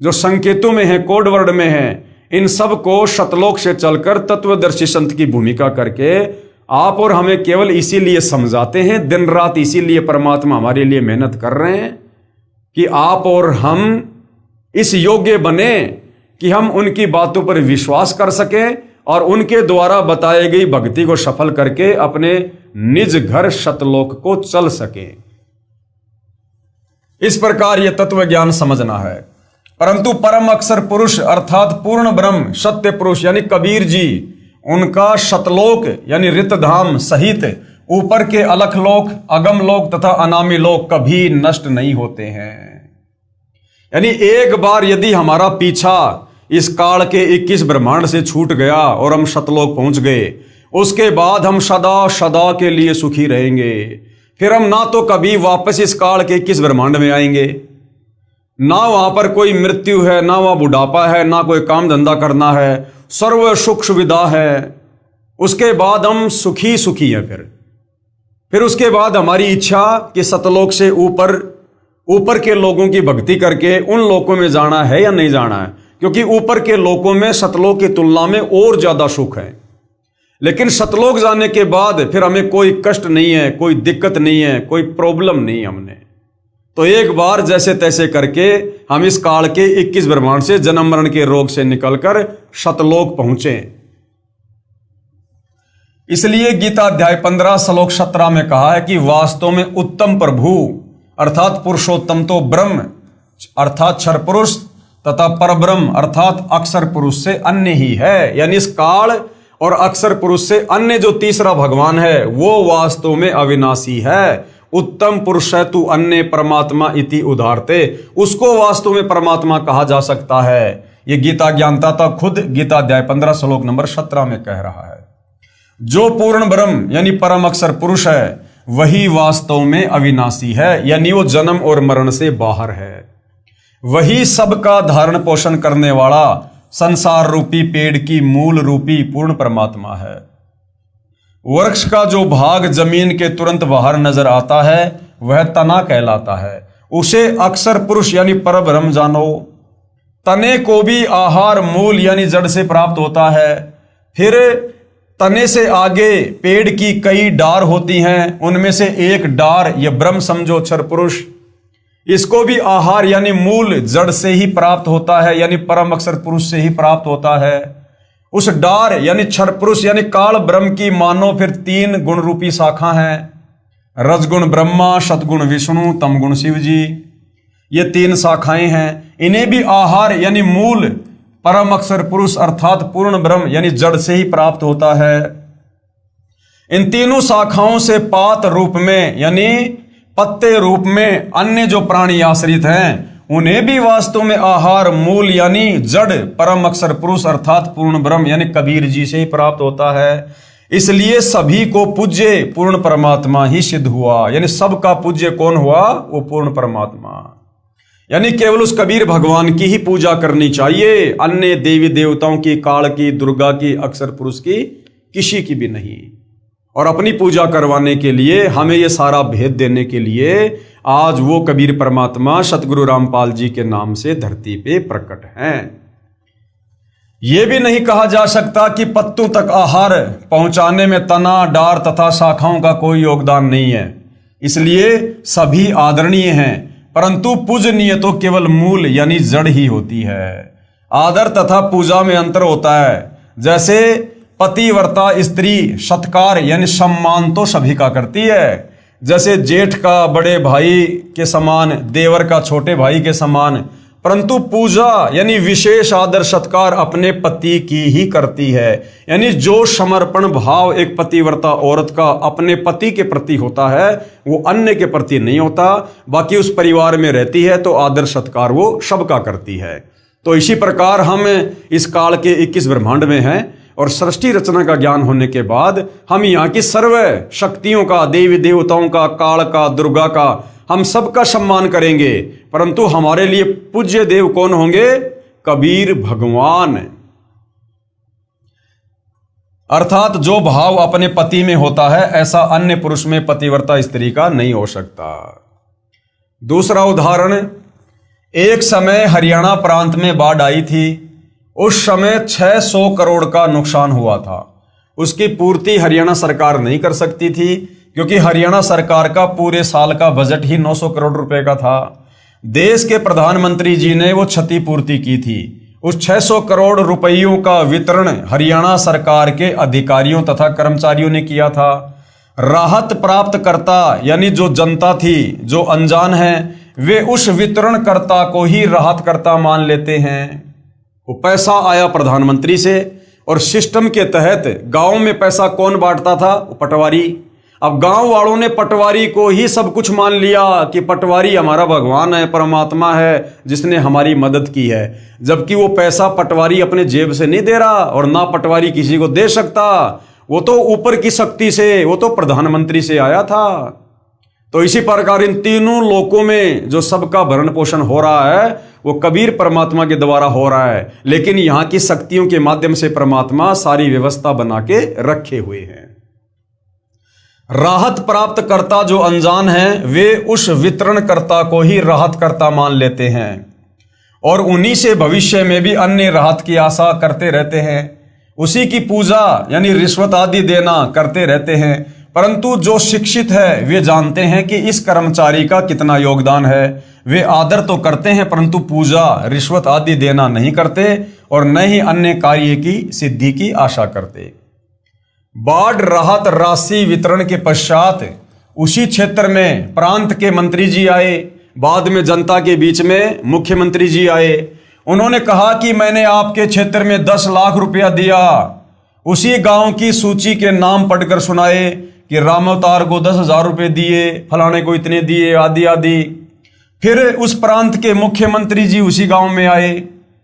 जो संकेतों में है, कोड वर्ड में है, इन सब को सतलोक से चलकर तत्वदर्शी संत की भूमिका करके आप और हमें केवल इसीलिए समझाते हैं, दिन रात इसीलिए परमात्मा हमारे लिए मेहनत कर रहे हैं कि आप और हम इस योग्य बने कि हम उनकी बातों पर विश्वास कर सकें और उनके द्वारा बताई गई भक्ति को सफल करके अपने निज घर सतलोक को चल सके। इस प्रकार यह तत्व ज्ञान समझना है। परंतु परम अक्षर पुरुष अर्थात पूर्ण ब्रह्म सत्य पुरुष यानी कबीर जी, उनका सतलोक यानी रितधाम सहित ऊपर के अलख लोक, अगम लोक तथा अनामी लोक कभी नष्ट नहीं होते हैं। यानी एक बार यदि हमारा पीछा इस काल के 21 ब्रह्मांड से छूट गया और हम सतलोक पहुंच गए, उसके बाद हम सदा सदा के लिए सुखी रहेंगे। फिर हम ना तो कभी वापस इस काल के 21 ब्रह्मांड में आएंगे, ना वहां पर कोई मृत्यु है, ना वहां बुढ़ापा है, ना कोई काम धंधा करना है, सर्व सुख सुविधा है। उसके बाद हम सुखी सुखी हैं। फिर उसके बाद हमारी इच्छा कि सतलोक से ऊपर के लोगों की भक्ति करके उन लोकों में जाना है या नहीं जाना है, क्योंकि ऊपर के लोकों में सतलोक की तुलना में और ज्यादा सुख है। लेकिन सतलोक जाने के बाद फिर हमें कोई कष्ट नहीं है, कोई दिक्कत नहीं है, कोई प्रॉब्लम नहीं हमने। तो एक बार जैसे तैसे करके हम इस काल के 21 ब्रह्मांड से जन्म मरण के रोग से निकलकर सतलोक पहुंचे। इसलिए गीता अध्याय 15 श्लोक 17 में कहा है कि वास्तव में उत्तम प्रभु अर्थात पुरुषोत्तम तो ब्रह्म अर्थात क्षर पुरुष तथा परब्रह्म अर्थात अक्षर पुरुष से अन्य ही है। यानी इस काल और अक्षर पुरुष से अन्य जो तीसरा भगवान है वो वास्तव में अविनाशी है। उत्तम पुरुष है तू अन्य परमात्मा इति उदारते, उसको वास्तव में परमात्मा कहा जा सकता है। ये गीता ज्ञानदाता खुद गीता अध्याय 15 श्लोक नंबर 17 में कह रहा है। जो पूर्ण ब्रह्म यानी परम अक्षर पुरुष है वही वास्तव में अविनाशी है, यानी वो जन्म और मरण से बाहर है। वही सबका धारण पोषण करने वाला संसार रूपी पेड़ की मूल रूपी पूर्ण परमात्मा है। वृक्ष का जो भाग जमीन के तुरंत बाहर नजर आता है वह तना कहलाता है, उसे अक्षर पुरुष यानी परब्रह्म जानो। तने को भी आहार मूल यानी जड़ से प्राप्त होता है। फिर तने से आगे पेड़ की कई डार होती हैं, उनमें से एक डार ये ब्रह्म समझो अक्षर पुरुष, इसको भी आहार यानी मूल जड़ से ही प्राप्त होता है, यानी परम अक्षर पुरुष से ही प्राप्त होता है। उस डार यानी क्षर पुरुष यानी काल ब्रह्म की मानो फिर 3 गुण रूपी शाखा हैं, रजगुण ब्रह्मा, सतगुण विष्णु, तमगुण शिव जी। ये 3 शाखाएं हैं। इन्हें भी आहार यानी मूल परम अक्षर पुरुष अर्थात पूर्ण ब्रह्म यानी जड़ से ही प्राप्त होता है। इन तीनों शाखाओं से पात रूप में यानी पत्ते रूप में अन्य जो प्राणी आश्रित हैं उन्हें भी वास्तव में आहार मूल यानी जड़ परम अक्षर पुरुष अर्थात पूर्ण ब्रह्म यानी कबीर जी से ही प्राप्त होता है। इसलिए सभी को पूज्य पूर्ण परमात्मा ही सिद्ध हुआ, यानी सबका पूज्य कौन हुआ? वो पूर्ण परमात्मा। यानी केवल उस कबीर भगवान की ही पूजा करनी चाहिए, अन्य देवी देवताओं की, काल की, दुर्गा की, अक्षर पुरुष की किसी की भी नहीं। और अपनी पूजा करवाने के लिए हमें ये सारा भेद देने के लिए आज वो कबीर परमात्मा सतगुरु रामपाल जी के नाम से धरती पे प्रकट हैं। ये भी नहीं कहा जा सकता कि पत्तों तक आहार पहुंचाने में तना, डार तथा शाखाओं का कोई योगदान नहीं है। इसलिए सभी आदरणीय हैं, परंतु पूजनीय तो केवल मूल यानी जड़ ही होती है। आदर तथा पूजा में अंतर होता है। जैसे पतिव्रता स्त्री सत्कार यानी सम्मान तो सभी का करती है, जैसे जेठ का बड़े भाई के समान, देवर का छोटे भाई के समान, परंतु पूजा यानी विशेष आदर सत्कार अपने पति की ही करती है। यानी जो समर्पण भाव एक पतिव्रता औरत का अपने पति के प्रति होता है वो अन्य के प्रति नहीं होता। बाकी उस परिवार में रहती है तो आदर सत्कार वो सबका करती है। तो इसी प्रकार हम इस काल के 21 ब्रह्मांड में हैं और सृष्टि रचना का ज्ञान होने के बाद हम यहाँ की सर्व शक्तियों का, देवी देवताओं का, काल का, दुर्गा का, हम सबका सम्मान करेंगे। परंतु हमारे लिए पूज्य देव कौन होंगे? कबीर भगवान। अर्थात जो भाव अपने पति में होता है ऐसा अन्य पुरुष में पतिव्रता स्त्री का नहीं हो सकता। दूसरा उदाहरण, एक समय हरियाणा प्रांत में बाढ़ आई थी। उस समय 600 करोड़ का नुकसान हुआ था। उसकी पूर्ति हरियाणा सरकार नहीं कर सकती थी क्योंकि हरियाणा सरकार का पूरे साल का बजट ही 900 करोड़ रुपए का था। देश के प्रधानमंत्री जी ने वो क्षतिपूर्ति की थी। उस 600 करोड़ रुपयों का वितरण हरियाणा सरकार के अधिकारियों तथा कर्मचारियों ने किया था। राहत प्राप्तकर्ता यानी जो जनता थी, जो अनजान है, वे उस वितरणकर्ता को ही राहतकर्ता मान लेते हैं। वो पैसा आया प्रधानमंत्री से और सिस्टम के तहत गांव में पैसा कौन बांटता था? वो पटवारी। अब गांव वालों ने पटवारी को ही सब कुछ मान लिया कि पटवारी हमारा भगवान है, परमात्मा है जिसने हमारी मदद की है, जबकि वो पैसा पटवारी अपने जेब से नहीं दे रहा और ना पटवारी किसी को दे सकता। वो तो ऊपर की शक्ति से, वो तो प्रधानमंत्री से आया था। तो इसी प्रकार इन तीनों लोकों में जो सबका भरण पोषण हो रहा है वो कबीर परमात्मा के द्वारा हो रहा है, लेकिन यहाँ की शक्तियों के माध्यम से परमात्मा सारी व्यवस्था बना के रखे हुए हैं। राहत प्राप्त करता जो अनजान है वे उस वितरणकर्ता को ही राहतकर्ता मान लेते हैं और उन्हीं से भविष्य में भी अन्य राहत की आशा करते रहते हैं। उसी की पूजा यानी रिश्वत आदि देना करते रहते हैं। परंतु जो शिक्षित है वे जानते हैं कि इस कर्मचारी का कितना योगदान है। वे आदर तो करते हैं परंतु पूजा, रिश्वत आदि देना नहीं करते और न ही अन्य कार्य की सिद्धि की आशा करते। बाढ़ राहत राशि वितरण के पश्चात उसी क्षेत्र में प्रांत के मंत्री जी आए, बाद में जनता के बीच में मुख्यमंत्री जी आए। उन्होंने कहा कि मैंने आपके क्षेत्र में 10 लाख रुपया दिया। उसी गांव की सूची के नाम पढ़कर सुनाए कि रामावतार को 10,000 रुपये दिए, फलाने को इतने दिए, आदि आदि। फिर उस प्रांत के मुख्यमंत्री जी उसी गांव में आए।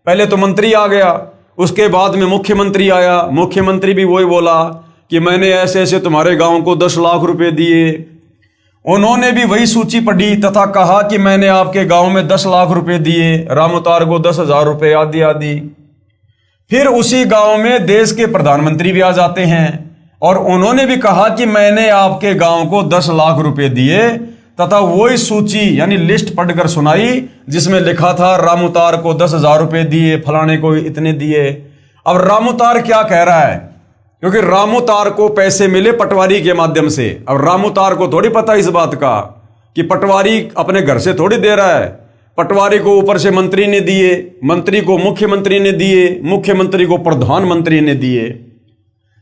पहले तो मंत्री आ गया, उसके बाद में मुख्यमंत्री आया। मुख्यमंत्री भी वही बोला कि मैंने ऐसे ऐसे तुम्हारे गांव को 10 लाख रुपए दिए। उन्होंने भी वही सूची पढ़ी तथा कहा कि मैंने आपके गांव में 10 लाख रुपए दिए, रामावतार को 10,000 रुपये, आदि आदि। फिर उसी गांव में देश के प्रधानमंत्री भी आ जाते हैं और उन्होंने भी कहा कि मैंने आपके गांव को 10 लाख रुपए दिए तथा वही सूची यानी लिस्ट पढ़कर सुनाई जिसमें लिखा था रामावतार को 10,000 रुपये दिए, फलाने को इतने दिए। अब रामावतार क्या कह रहा है, क्योंकि रामावतार को पैसे मिले पटवारी के माध्यम से। अब रामावतार को थोड़ी पता इस बात का कि पटवारी अपने घर से थोड़ी दे रहा है। पटवारी को ऊपर से मंत्री ने दिए, मंत्री को मुख्यमंत्री ने दिए, मुख्यमंत्री को प्रधानमंत्री ने दिए।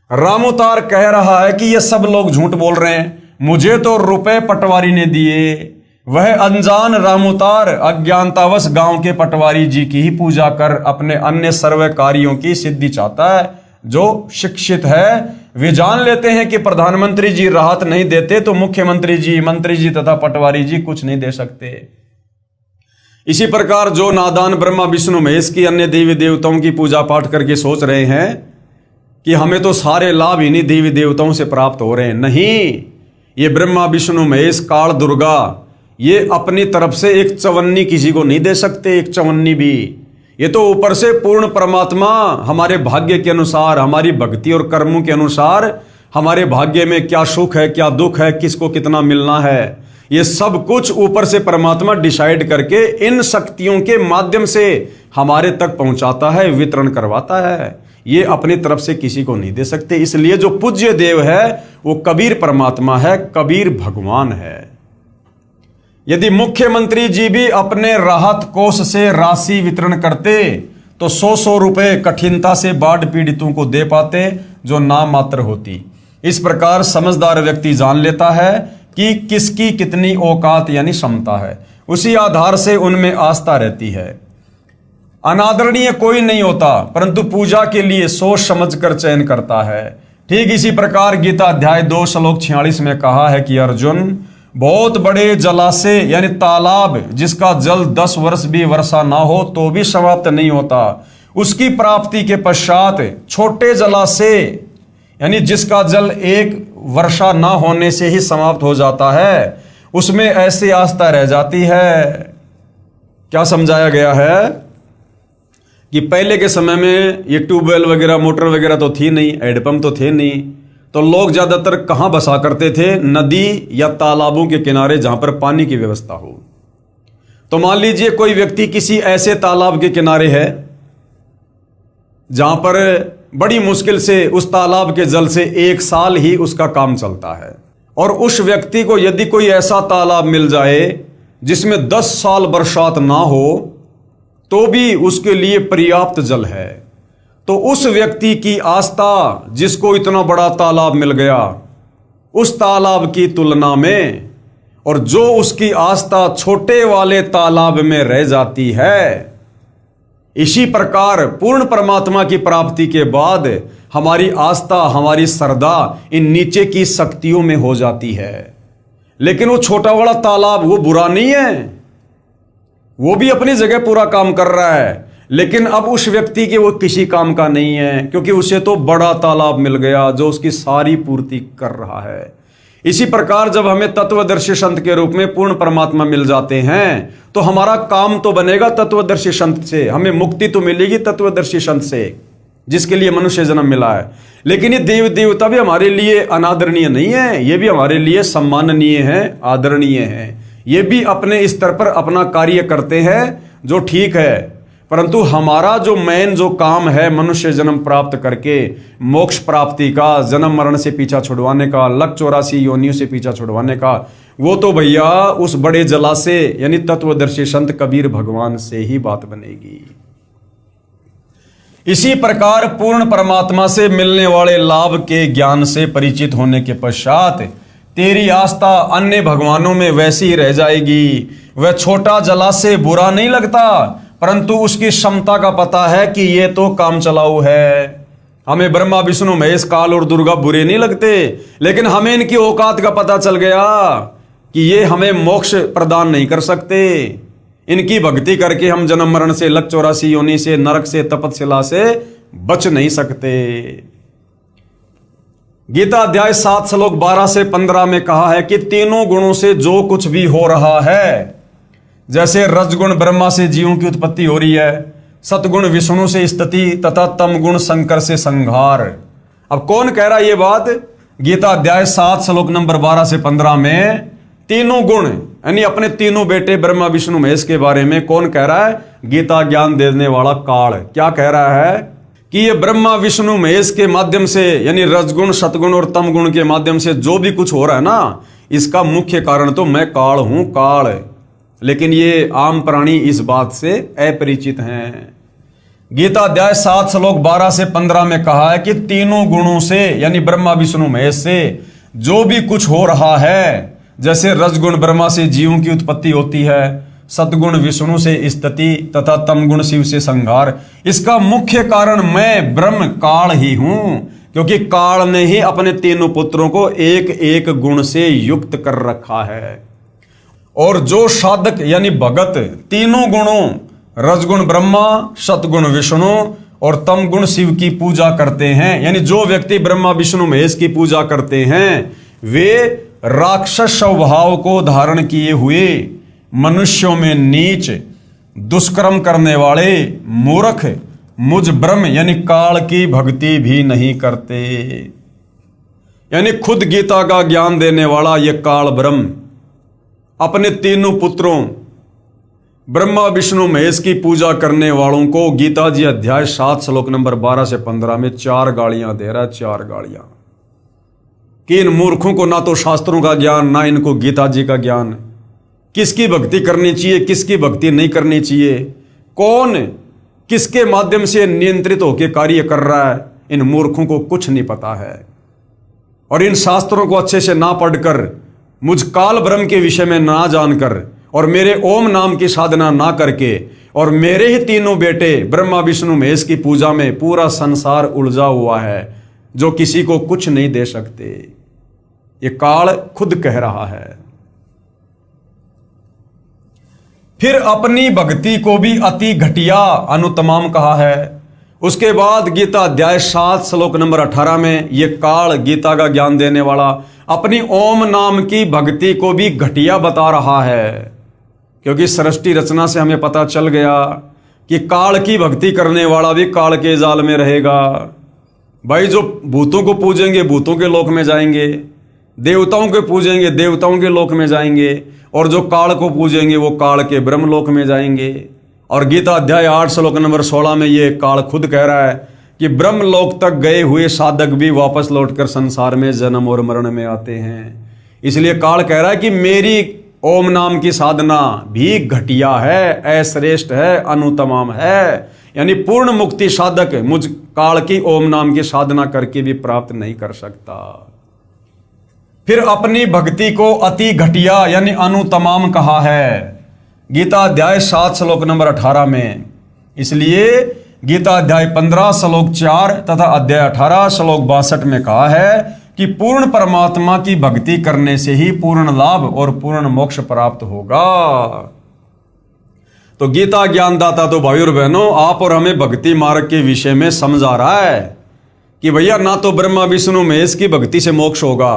रामावतार कह रहा है कि ये सब लोग झूठ बोल रहे हैं, मुझे तो रुपए पटवारी ने दिए। वह अनजान रामावतार अज्ञानतावश गांव के पटवारी जी की ही पूजा कर अपने अन्य सर्व कार्यों की सिद्धि चाहता है। जो शिक्षित है वे जान लेते हैं कि प्रधानमंत्री जी राहत नहीं देते तो मुख्यमंत्री जी, मंत्री जी तथा पटवारी जी कुछ नहीं दे सकते। इसी प्रकार जो नादान ब्रह्मा विष्णु महेश की अन्य देवी देवताओं की पूजा पाठ करके सोच रहे हैं कि हमें तो सारे लाभ इन्हीं देवी देवताओं से प्राप्त हो रहे हैं, नहीं, ये ब्रह्मा विष्णु महेश काल दुर्गा ये अपनी तरफ से एक चवन्नी किसी को नहीं दे सकते, एक चवन्नी भी। ये तो ऊपर से पूर्ण परमात्मा हमारे भाग्य के अनुसार, हमारी भक्ति और कर्मों के अनुसार हमारे भाग्य में क्या सुख है, क्या दुख है, किसको कितना मिलना है, ये सब कुछ ऊपर से परमात्मा डिसाइड करके इन शक्तियों के माध्यम से हमारे तक पहुंचाता है, वितरण करवाता है। ये अपनी तरफ से किसी को नहीं दे सकते। इसलिए जो पूज्य देव है वो कबीर परमात्मा है, कबीर भगवान है। यदि मुख्यमंत्री जी भी अपने राहत कोष से राशि वितरण करते तो 100-100 रुपए कठिनता से बाढ़ पीड़ितों को दे पाते, जो नाम मात्र होती। इस प्रकार समझदार व्यक्ति जान लेता है कि किसकी कितनी औकात यानी क्षमता है, उसी आधार से उनमें आस्था रहती है। अनादरणीय कोई नहीं होता, परंतु पूजा के लिए सोच समझ कर चयन करता है। ठीक इसी प्रकार गीता अध्याय 2 श्लोक 46 में कहा है कि अर्जुन, बहुत बड़े जलाशय यानी तालाब जिसका जल 10 वर्ष भी वर्षा ना हो तो भी समाप्त नहीं होता, उसकी प्राप्ति के पश्चात छोटे जलाशय यानी जिसका जल 1 वर्षा ना होने से ही समाप्त हो जाता है, उसमें ऐसी आस्था रह जाती है। क्या समझाया गया है कि पहले के समय में ये ट्यूबवेल वगैरह, मोटर वगैरह तो थी नहीं, हैंडपंप तो थे नहीं, तो लोग ज्यादातर कहां बसा करते थे, नदी या तालाबों के किनारे जहां पर पानी की व्यवस्था हो। तो मान लीजिए कोई व्यक्ति किसी ऐसे तालाब के किनारे है जहां पर बड़ी मुश्किल से उस तालाब के जल से 1 साल ही उसका काम चलता है, और उस व्यक्ति को यदि कोई ऐसा तालाब मिल जाए जिसमें 10 साल बरसात ना हो तो भी उसके लिए पर्याप्त जल है, तो उस व्यक्ति की आस्था, जिसको इतना बड़ा तालाब मिल गया, उस तालाब की तुलना में और जो उसकी आस्था छोटे वाले तालाब में रह जाती है, इसी प्रकार पूर्ण परमात्मा की प्राप्ति के बाद हमारी आस्था, हमारी श्रद्धा इन नीचे की शक्तियों में हो जाती है। लेकिन वो छोटा बड़ा तालाब वो बुरा नहीं है, वो भी अपनी जगह पूरा काम कर रहा है, लेकिन अब उस व्यक्ति के वो किसी काम का नहीं है, क्योंकि उसे तो बड़ा तालाब मिल गया जो उसकी सारी पूर्ति कर रहा है। इसी प्रकार जब हमें तत्वदर्शी संत के रूप में पूर्ण परमात्मा मिल जाते हैं तो हमारा काम तो बनेगा तत्वदर्शी संत से, हमें मुक्ति तो मिलेगी तत्वदर्शी संत से, जिसके लिए मनुष्य जन्म मिला है। लेकिन ये देव देवता भी हमारे लिए अनादरणीय नहीं है, ये भी हमारे लिए सम्माननीय है, आदरणीय है। ये भी अपने स्तर पर अपना कार्य करते हैं जो ठीक है, परंतु हमारा जो मेन जो काम है मनुष्य जन्म प्राप्त करके मोक्ष प्राप्ति का, जन्म मरण से पीछा छुड़वाने का, लक 84 योनियों से पीछा छुड़वाने का, वो तो भैया उस बड़े जलाशय यानी तत्वदर्शी संत कबीर भगवान से ही बात बनेगी। इसी प्रकार पूर्ण परमात्मा से मिलने वाले लाभ के ज्ञान से परिचित होने के पश्चात तेरी आस्था अन्य भगवानों में वैसी ही रह जाएगी। वह छोटा जलाशय बुरा नहीं लगता, परंतु उसकी क्षमता का पता है कि ये तो काम चलाऊ है। हमें ब्रह्मा विष्णु महेश काल और दुर्गा बुरे नहीं लगते, लेकिन हमें इनकी औकात का पता चल गया कि ये हमें मोक्ष प्रदान नहीं कर सकते। इनकी भक्ति करके हम जन्म मरण से, लक 84 योनि से, नरक से, तपस्या से बच नहीं सकते। गीता अध्याय 7 श्लोक 12 से 15 में कहा है कि तीनों गुणों से जो कुछ भी हो रहा है, जैसे रजगुण ब्रह्मा से जीवों की उत्पत्ति हो रही है, सतगुण विष्णु से स्तुति तथा तम गुण शंकर से संहार। अब कौन कह रहा है ये बात? गीता अध्याय 7 श्लोक नंबर 12 से 15 में तीनों गुण यानी अपने तीनों बेटे ब्रह्मा विष्णु महेश के बारे में कौन कह रहा है? गीता ज्ञान देने वाला काल क्या कह रहा है कि ये ब्रह्मा विष्णु महेश के माध्यम से यानी रजगुण सतगुण और तम गुण के माध्यम से जो भी कुछ हो रहा है ना, इसका मुख्य कारण तो मैं काल हूं, काल। लेकिन ये आम प्राणी इस बात से अपरिचित हैं। गीता अध्याय 7 श्लोक 12 से 15 में कहा है कि तीनों गुणों से यानी ब्रह्मा विष्णु महेश से जो भी कुछ हो रहा है, जैसे रजगुण ब्रह्मा से जीवों की उत्पत्ति होती है, सतगुण विष्णु से स्तुति तथा तमगुण शिव से संहार, इसका मुख्य कारण मैं ब्रह्म काल ही हूं, क्योंकि काल ने ही अपने तीनों पुत्रों को एक एक गुण से युक्त कर रखा है। और जो साधक यानी भगत तीनों गुणों रजगुण ब्रह्मा, सतगुण विष्णु और तम गुण शिव की पूजा करते हैं, यानी जो व्यक्ति ब्रह्मा विष्णु महेश की पूजा करते हैं, वे राक्षस स्वभाव को धारण किए हुए मनुष्यों में नीच दुष्कर्म करने वाले मूर्ख मुझ ब्रह्म यानी काल की भक्ति भी नहीं करते। यानी खुद गीता का ज्ञान देने वाला ये काल ब्रह्म अपने तीनों पुत्रों ब्रह्मा विष्णु महेश की पूजा करने वालों को गीता जी अध्याय 7 श्लोक नंबर 12 से 15 में 4 गालियां दे रहा, 4 गालियां कि इन मूर्खों को ना तो शास्त्रों का ज्ञान, ना इनको गीता जी का ज्ञान। किसकी भक्ति करनी चाहिए, किसकी भक्ति नहीं करनी चाहिए, कौन किसके माध्यम से नियंत्रित होकर कार्य कर रहा है, इन मूर्खों को कुछ नहीं पता है। और इन शास्त्रों को अच्छे से ना पढ़कर, मुझ काल ब्रह्म के विषय में ना जानकर और मेरे ओम नाम की साधना ना करके और मेरे ही तीनों बेटे ब्रह्मा विष्णु महेश की पूजा में पूरा संसार उलझा हुआ है, जो किसी को कुछ नहीं दे सकते। ये काल खुद कह रहा है। फिर अपनी भक्ति को भी अति घटिया अनुत्तम कहा है। उसके बाद गीता अध्याय 7 श्लोक नंबर 18 में ये काल गीता का ज्ञान देने वाला अपनी ओम नाम की भक्ति को भी घटिया बता रहा है, क्योंकि सृष्टि रचना से हमें पता चल गया कि काल की भक्ति करने वाला भी काल के जाल में रहेगा। भाई जो भूतों को पूजेंगे भूतों के लोक में जाएंगे, देवताओं को पूजेंगे देवताओं के लोक में जाएंगे, और जो काल को पूजेंगे वो काल के ब्रह्म लोक में जाएंगे। और गीता अध्याय 8 श्लोक नंबर 16 में ये काल खुद कह रहा है कि ब्रह्म लोक तक गए हुए साधक भी वापस लौटकर संसार में जन्म और मरण में आते हैं। इसलिए काल कह रहा है कि मेरी ओम नाम की साधना भी घटिया है, अश्रेष्ठ है, अनुत्तम है, यानी पूर्ण मुक्ति साधक मुझ काल की ओम नाम की साधना करके भी प्राप्त नहीं कर सकता। फिर अपनी भक्ति को अति घटिया यानी अनुत्तम कहा है गीता अध्याय 7 श्लोक नंबर 18 में। इसलिए गीता अध्याय 15 श्लोक 4 तथा अध्याय 18 श्लोक 62 में कहा है कि पूर्ण परमात्मा की भक्ति करने से ही पूर्ण लाभ और पूर्ण मोक्ष प्राप्त होगा। तो गीता ज्ञानदाता तो भाई और बहनों आप और हमें भक्ति मार्ग के विषय में समझा रहा है कि भैया ना तो ब्रह्मा विष्णु महेश की भक्ति से मोक्ष होगा,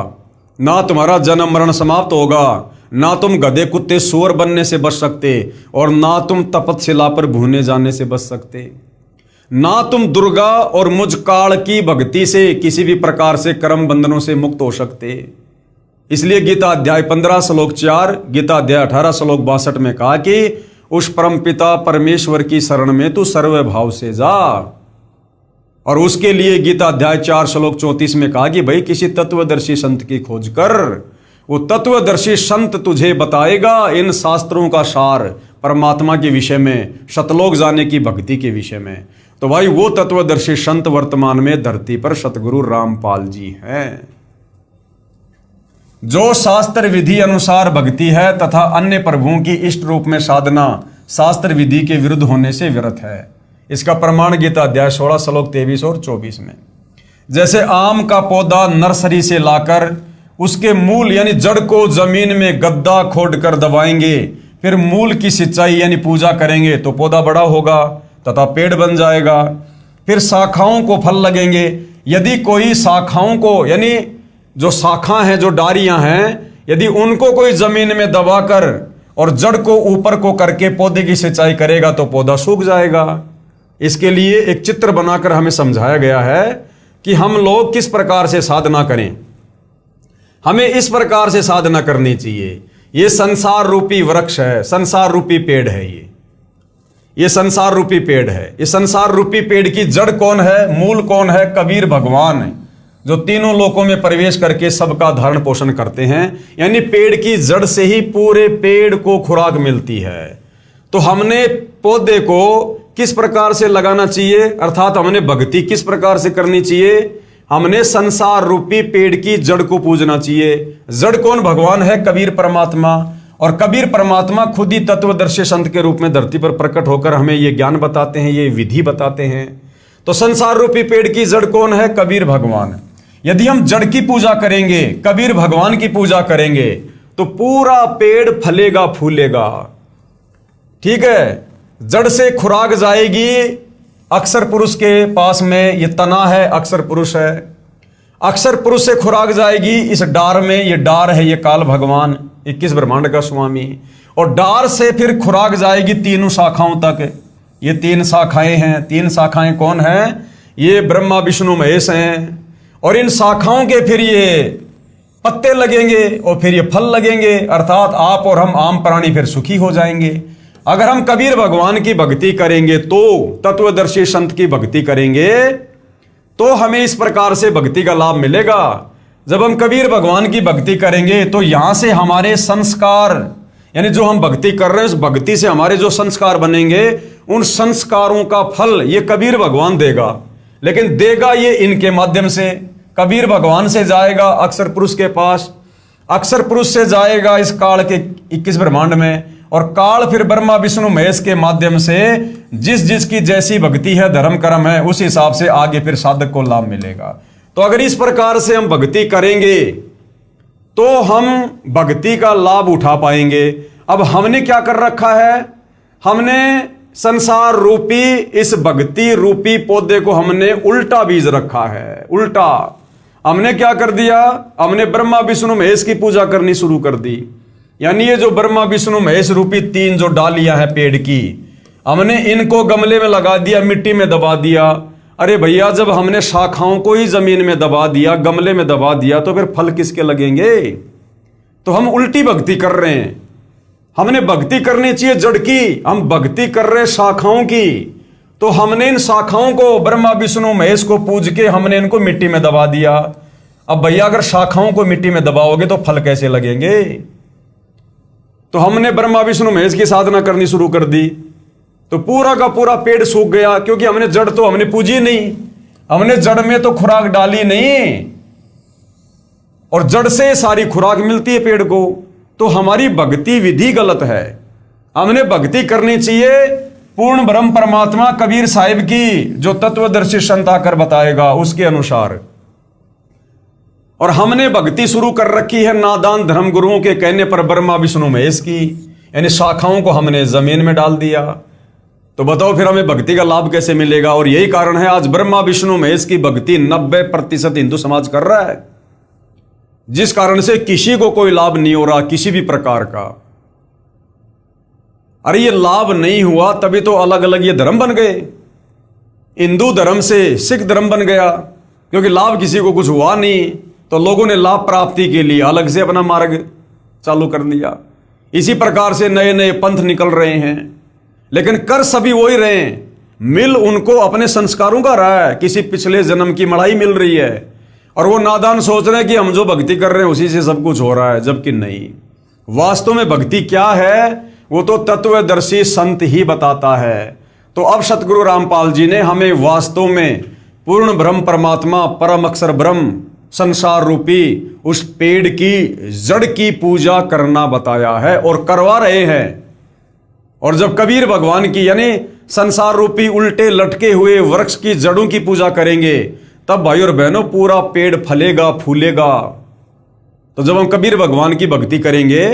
ना तुम्हारा जन्म मरण समाप्त होगा, ना तुम गधे कुत्ते सूअर बनने से बच सकते, और ना तुम तपस्या पर भूने जाने से बच सकते, ना तुम दुर्गा और मुझ काल की भक्ति से किसी भी प्रकार से कर्म बंधनों से मुक्त हो सकते। इसलिए गीता अध्याय 15 श्लोक 4 गीता अध्याय 18 श्लोक 62 में कहा कि उस परमपिता परमेश्वर की शरण में तू सर्व भाव से जा। और उसके लिए गीता अध्याय 4 श्लोक 34 में कहा कि भाई किसी तत्वदर्शी संत की खोज कर, वो तत्वदर्शी संत तुझे बताएगा इन शास्त्रों का सार, परमात्मा के विषय में, शतलोक जाने की भक्ति के विषय में। तो भाई वो तत्वदर्शी संत वर्तमान में धरती पर सतगुरु रामपाल जी हैं, जो शास्त्र विधि अनुसार भक्ति है तथा अन्य प्रभुओं की इष्ट रूप में साधना शास्त्र विधि के विरुद्ध होने से विरत है। इसका प्रमाण गीता अध्याय 16 श्लोक 23 और 24 में। जैसे आम का पौधा नर्सरी से लाकर उसके मूल यानी जड़ को जमीन में गड्ढा खोदकर दबाएंगे, फिर मूल की सिंचाई यानी पूजा करेंगे तो पौधा बड़ा होगा तथा पेड़ बन जाएगा। फिर शाखाओं को फल लगेंगे। यदि कोई शाखाओं को यानी जो शाखा हैं, जो डारियां हैं, यदि उनको कोई जमीन में दबाकर और जड़ को ऊपर को करके पौधे की सिंचाई करेगा तो पौधा सूख जाएगा। इसके लिए एक चित्र बनाकर हमें समझाया गया है कि हम लोग किस प्रकार से साधना करें। हमें इस प्रकार से साधना करनी चाहिए। ये संसार रूपी वृक्ष है, संसार रूपी पेड़ है। ये संसार रूपी पेड़ है। इस संसार रूपी पेड़ की जड़ कौन है, मूल कौन है? कबीर भगवान है, जो तीनों लोकों में प्रवेश करके सबका धारण पोषण करते हैं। यानी पेड़ की जड़ से ही पूरे पेड़ को खुराक मिलती है। तो हमने पौधे को किस प्रकार से लगाना चाहिए, अर्थात हमने भक्ति किस प्रकार से करनी चाहिए? हमने संसार रूपी पेड़ की जड़ को पूजना चाहिए। जड़ कौन? भगवान है, कबीर परमात्मा। और कबीर परमात्मा खुद ही तत्वदर्शी संत के रूप में धरती पर प्रकट होकर हमें ये ज्ञान बताते हैं, ये विधि बताते हैं। तो संसार रूपी पेड़ की जड़ कौन है? कबीर भगवान। यदि हम जड़ की पूजा करेंगे, कबीर भगवान की पूजा करेंगे, तो पूरा पेड़ फलेगा, फूलेगा। ठीक है, जड़ से खुराक जाएगी। अक्षर पुरुष के पास में ये तना है, अक्षर पुरुष है। अक्षर पुरुष से खुराक जाएगी इस डार में, ये डार है, ये काल भगवान 21 ब्रह्मांड का स्वामी। और डार से फिर खुराक जाएगी तीनों शाखाओं तक। ये 3 शाखाएं हैं। 3 शाखाएं कौन हैं? ये ब्रह्मा विष्णु महेश हैं। और इन शाखाओं के फिर ये पत्ते लगेंगे और फिर ये फल लगेंगे, अर्थात आप और हम आम प्राणी फिर सुखी हो जाएंगे। अगर हम कबीर भगवान की भक्ति करेंगे, तो तत्वदर्शी संत की भक्ति करेंगे, तो हमें इस प्रकार से भक्ति का लाभ मिलेगा। जब हम कबीर भगवान की भक्ति करेंगे तो यहां से हमारे संस्कार यानी जो हम भक्ति कर रहे हैं, उस भक्ति से हमारे जो संस्कार बनेंगे, उन संस्कारों का फल ये कबीर भगवान देगा। लेकिन देगा ये इनके माध्यम से। कबीर भगवान से जाएगा अक्षर पुरुष के पास, अक्षर पुरुष से जाएगा इस काल के 21 ब्रह्मांड में, और काल फिर ब्रह्मा विष्णु महेश के माध्यम से जिस जिसकी जैसी भक्ति है, धर्म कर्म है, उस हिसाब से आगे फिर साधक को लाभ मिलेगा। तो अगर इस प्रकार से हम भक्ति करेंगे तो हम भक्ति का लाभ उठा पाएंगे। अब हमने क्या कर रखा है? हमने संसार रूपी इस भक्ति रूपी पौधे को हमने उल्टा बीज रखा है। उल्टा हमने क्या कर दिया? हमने ब्रह्मा विष्णु महेश की पूजा करनी शुरू कर दी। यानी ये जो ब्रह्मा विष्णु महेश रूपी 3 जो डालियां हैं पेड़ की, हमने इनको गमले में लगा दिया, मिट्टी में दबा दिया। अरे भैया, जब हमने शाखाओं को ही जमीन में दबा दिया, गमले में दबा दिया, तो फिर फल किसके लगेंगे? तो हम उल्टी भक्ति कर रहे हैं। हमने भक्ति करनी चाहिए जड़ की, हम भक्ति कर रहे शाखाओं की। तो हमने इन शाखाओं को ब्रह्मा विष्णु महेश को पूज के हमने इनको मिट्टी में दबा दिया। अब भैया, अगर शाखाओं को मिट्टी में दबाओगे तो फल कैसे लगेंगे? तो हमने ब्रह्मा विष्णु महेश की साधना करनी शुरू कर दी, तो पूरा का पूरा पेड़ सूख गया, क्योंकि हमने जड़ तो हमने पूजी नहीं, हमने जड़ में तो खुराक डाली नहीं, और जड़ से सारी खुराक मिलती है पेड़ को। तो हमारी भक्ति विधि गलत है। हमने भक्ति करनी चाहिए पूर्ण ब्रह्म परमात्मा कबीर साहिब की, जो तत्वदर्शी संत आकर बताएगा उसके अनुसार। और हमने भक्ति शुरू कर रखी है नादान धर्म गुरुओं के कहने पर ब्रह्मा विष्णु महेश की, यानी शाखाओं को हमने जमीन में डाल दिया। तो बताओ फिर हमें भक्ति का लाभ कैसे मिलेगा? और यही कारण है आज ब्रह्मा विष्णु महेश की भक्ति 90% हिंदू समाज कर रहा है, जिस कारण से किसी को कोई लाभ नहीं हो रहा किसी भी प्रकार का। अरे ये लाभ नहीं हुआ तभी तो अलग अलग ये धर्म बन गए। हिंदू धर्म से सिख धर्म बन गया, क्योंकि लाभ किसी को कुछ हुआ नहीं, तो लोगों ने लाभ प्राप्ति के लिए अलग से अपना मार्ग चालू कर दिया। इसी प्रकार से नए नए पंथ निकल रहे हैं, लेकिन कर सभी वही रहे हैं। मिल उनको अपने संस्कारों का रहा है, किसी पिछले जन्म की मड़ाई मिल रही है, और वो नादान सोच रहे हैं कि हम जो भक्ति कर रहे हैं उसी से सब कुछ हो रहा है, जबकि नहीं। वास्तव में भक्ति क्या है? वो तो तत्वदर्शी संत ही बताता है। तो अब सतगुरु रामपाल जी ने हमें वास्तव में पूर्ण ब्रह्म परमात्मा परम अक्षर ब्रह्म संसार रूपी उस पेड़ की जड़ की पूजा करना बताया है और करवा रहे हैं। और जब कबीर भगवान की यानी संसार रूपी उल्टे लटके हुए वृक्ष की जड़ों की पूजा करेंगे, तब भाई और बहनों पूरा पेड़ फलेगा फूलेगा। तो जब हम कबीर भगवान की भक्ति करेंगे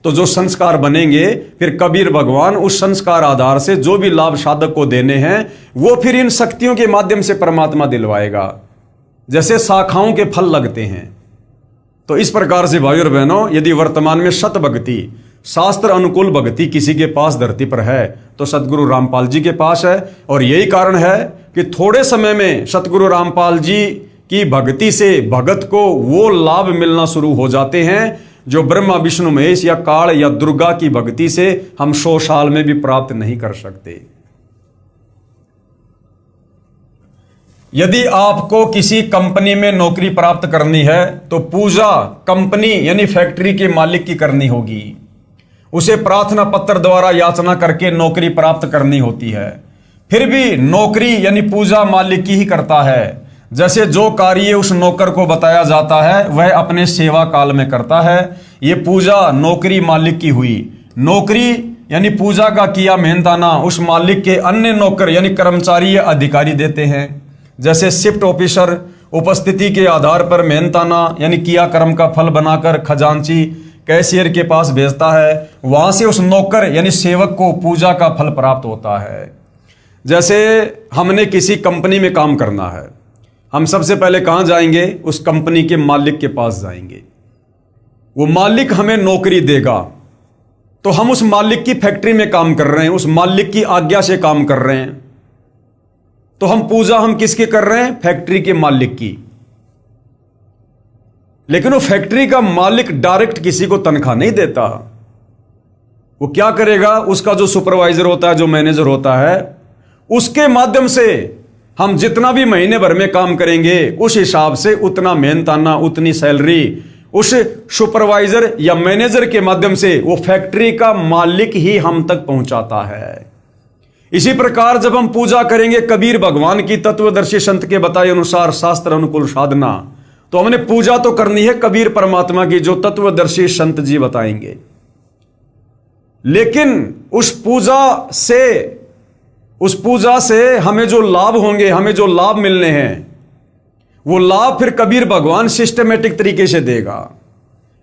तो जो संस्कार बनेंगे, फिर कबीर भगवान उस संस्कार आधार से जो भी लाभ साधक को देने हैं वो फिर इन शक्तियों के माध्यम से परमात्मा दिलवाएगा, जैसे शाखाओं के फल लगते हैं। तो इस प्रकार से भाई और बहनों, यदि वर्तमान में सत भक्ति शास्त्र अनुकूल भक्ति किसी के पास धरती पर है तो सतगुरु रामपाल जी के पास है। और यही कारण है कि थोड़े समय में सतगुरु रामपाल जी की भक्ति से भगत को वो लाभ मिलना शुरू हो जाते हैं जो ब्रह्मा विष्णु महेश या काल या दुर्गा की भक्ति से हम 100 साल में भी प्राप्त नहीं कर सकते। यदि आपको किसी कंपनी में नौकरी प्राप्त करनी है तो पूजा कंपनी यानी फैक्ट्री के मालिक की करनी होगी। उसे प्रार्थना पत्र द्वारा याचना करके नौकरी प्राप्त करनी होती है। फिर भी नौकरी यानी पूजा मालिक की ही करता है। जैसे जो कार्य उस नौकर को बताया जाता है वह अपने सेवा काल में करता है। ये पूजा नौकरी मालिक की हुई। नौकरी यानी पूजा का किया मेहनताना उस मालिक के अन्य नौकर यानी कर्मचारी या अधिकारी देते हैं। जैसे शिफ्ट ऑफिसर उपस्थिति के आधार पर मेहनताना यानी किया कर्म का फल बनाकर खजांची कैशियर के पास भेजता है, वहां से उस नौकर यानी सेवक को पूजा का फल प्राप्त होता है। जैसे हमने किसी कंपनी में काम करना है, हम सबसे पहले कहां जाएंगे? उस कंपनी के मालिक के पास जाएंगे। वो मालिक हमें नौकरी देगा तो हम उस मालिक की फैक्ट्री में काम कर रहे हैं, उस मालिक की आज्ञा से काम कर रहे हैं। तो हम पूजा हम किसकी कर रहे हैं? फैक्ट्री के मालिक की। लेकिन वो फैक्ट्री का मालिक डायरेक्ट किसी को तनख्वाह नहीं देता। वो क्या करेगा? उसका जो सुपरवाइजर होता है, जो मैनेजर होता है, उसके माध्यम से हम जितना भी महीने भर में काम करेंगे उस हिसाब से उतना मेहनताना उतनी सैलरी उस सुपरवाइजर या मैनेजर के माध्यम से वो फैक्ट्री का मालिक ही हम तक पहुंचाता है। इसी प्रकार जब हम पूजा करेंगे कबीर भगवान की तत्वदर्शी संत के बताए अनुसार शास्त्र अनुकूल साधना, तो हमने पूजा तो करनी है कबीर परमात्मा की जो तत्वदर्शी संत जी बताएंगे। लेकिन उस पूजा से हमें जो लाभ होंगे, हमें जो लाभ मिलने हैं, वो लाभ फिर कबीर भगवान सिस्टमेटिक तरीके से देगा।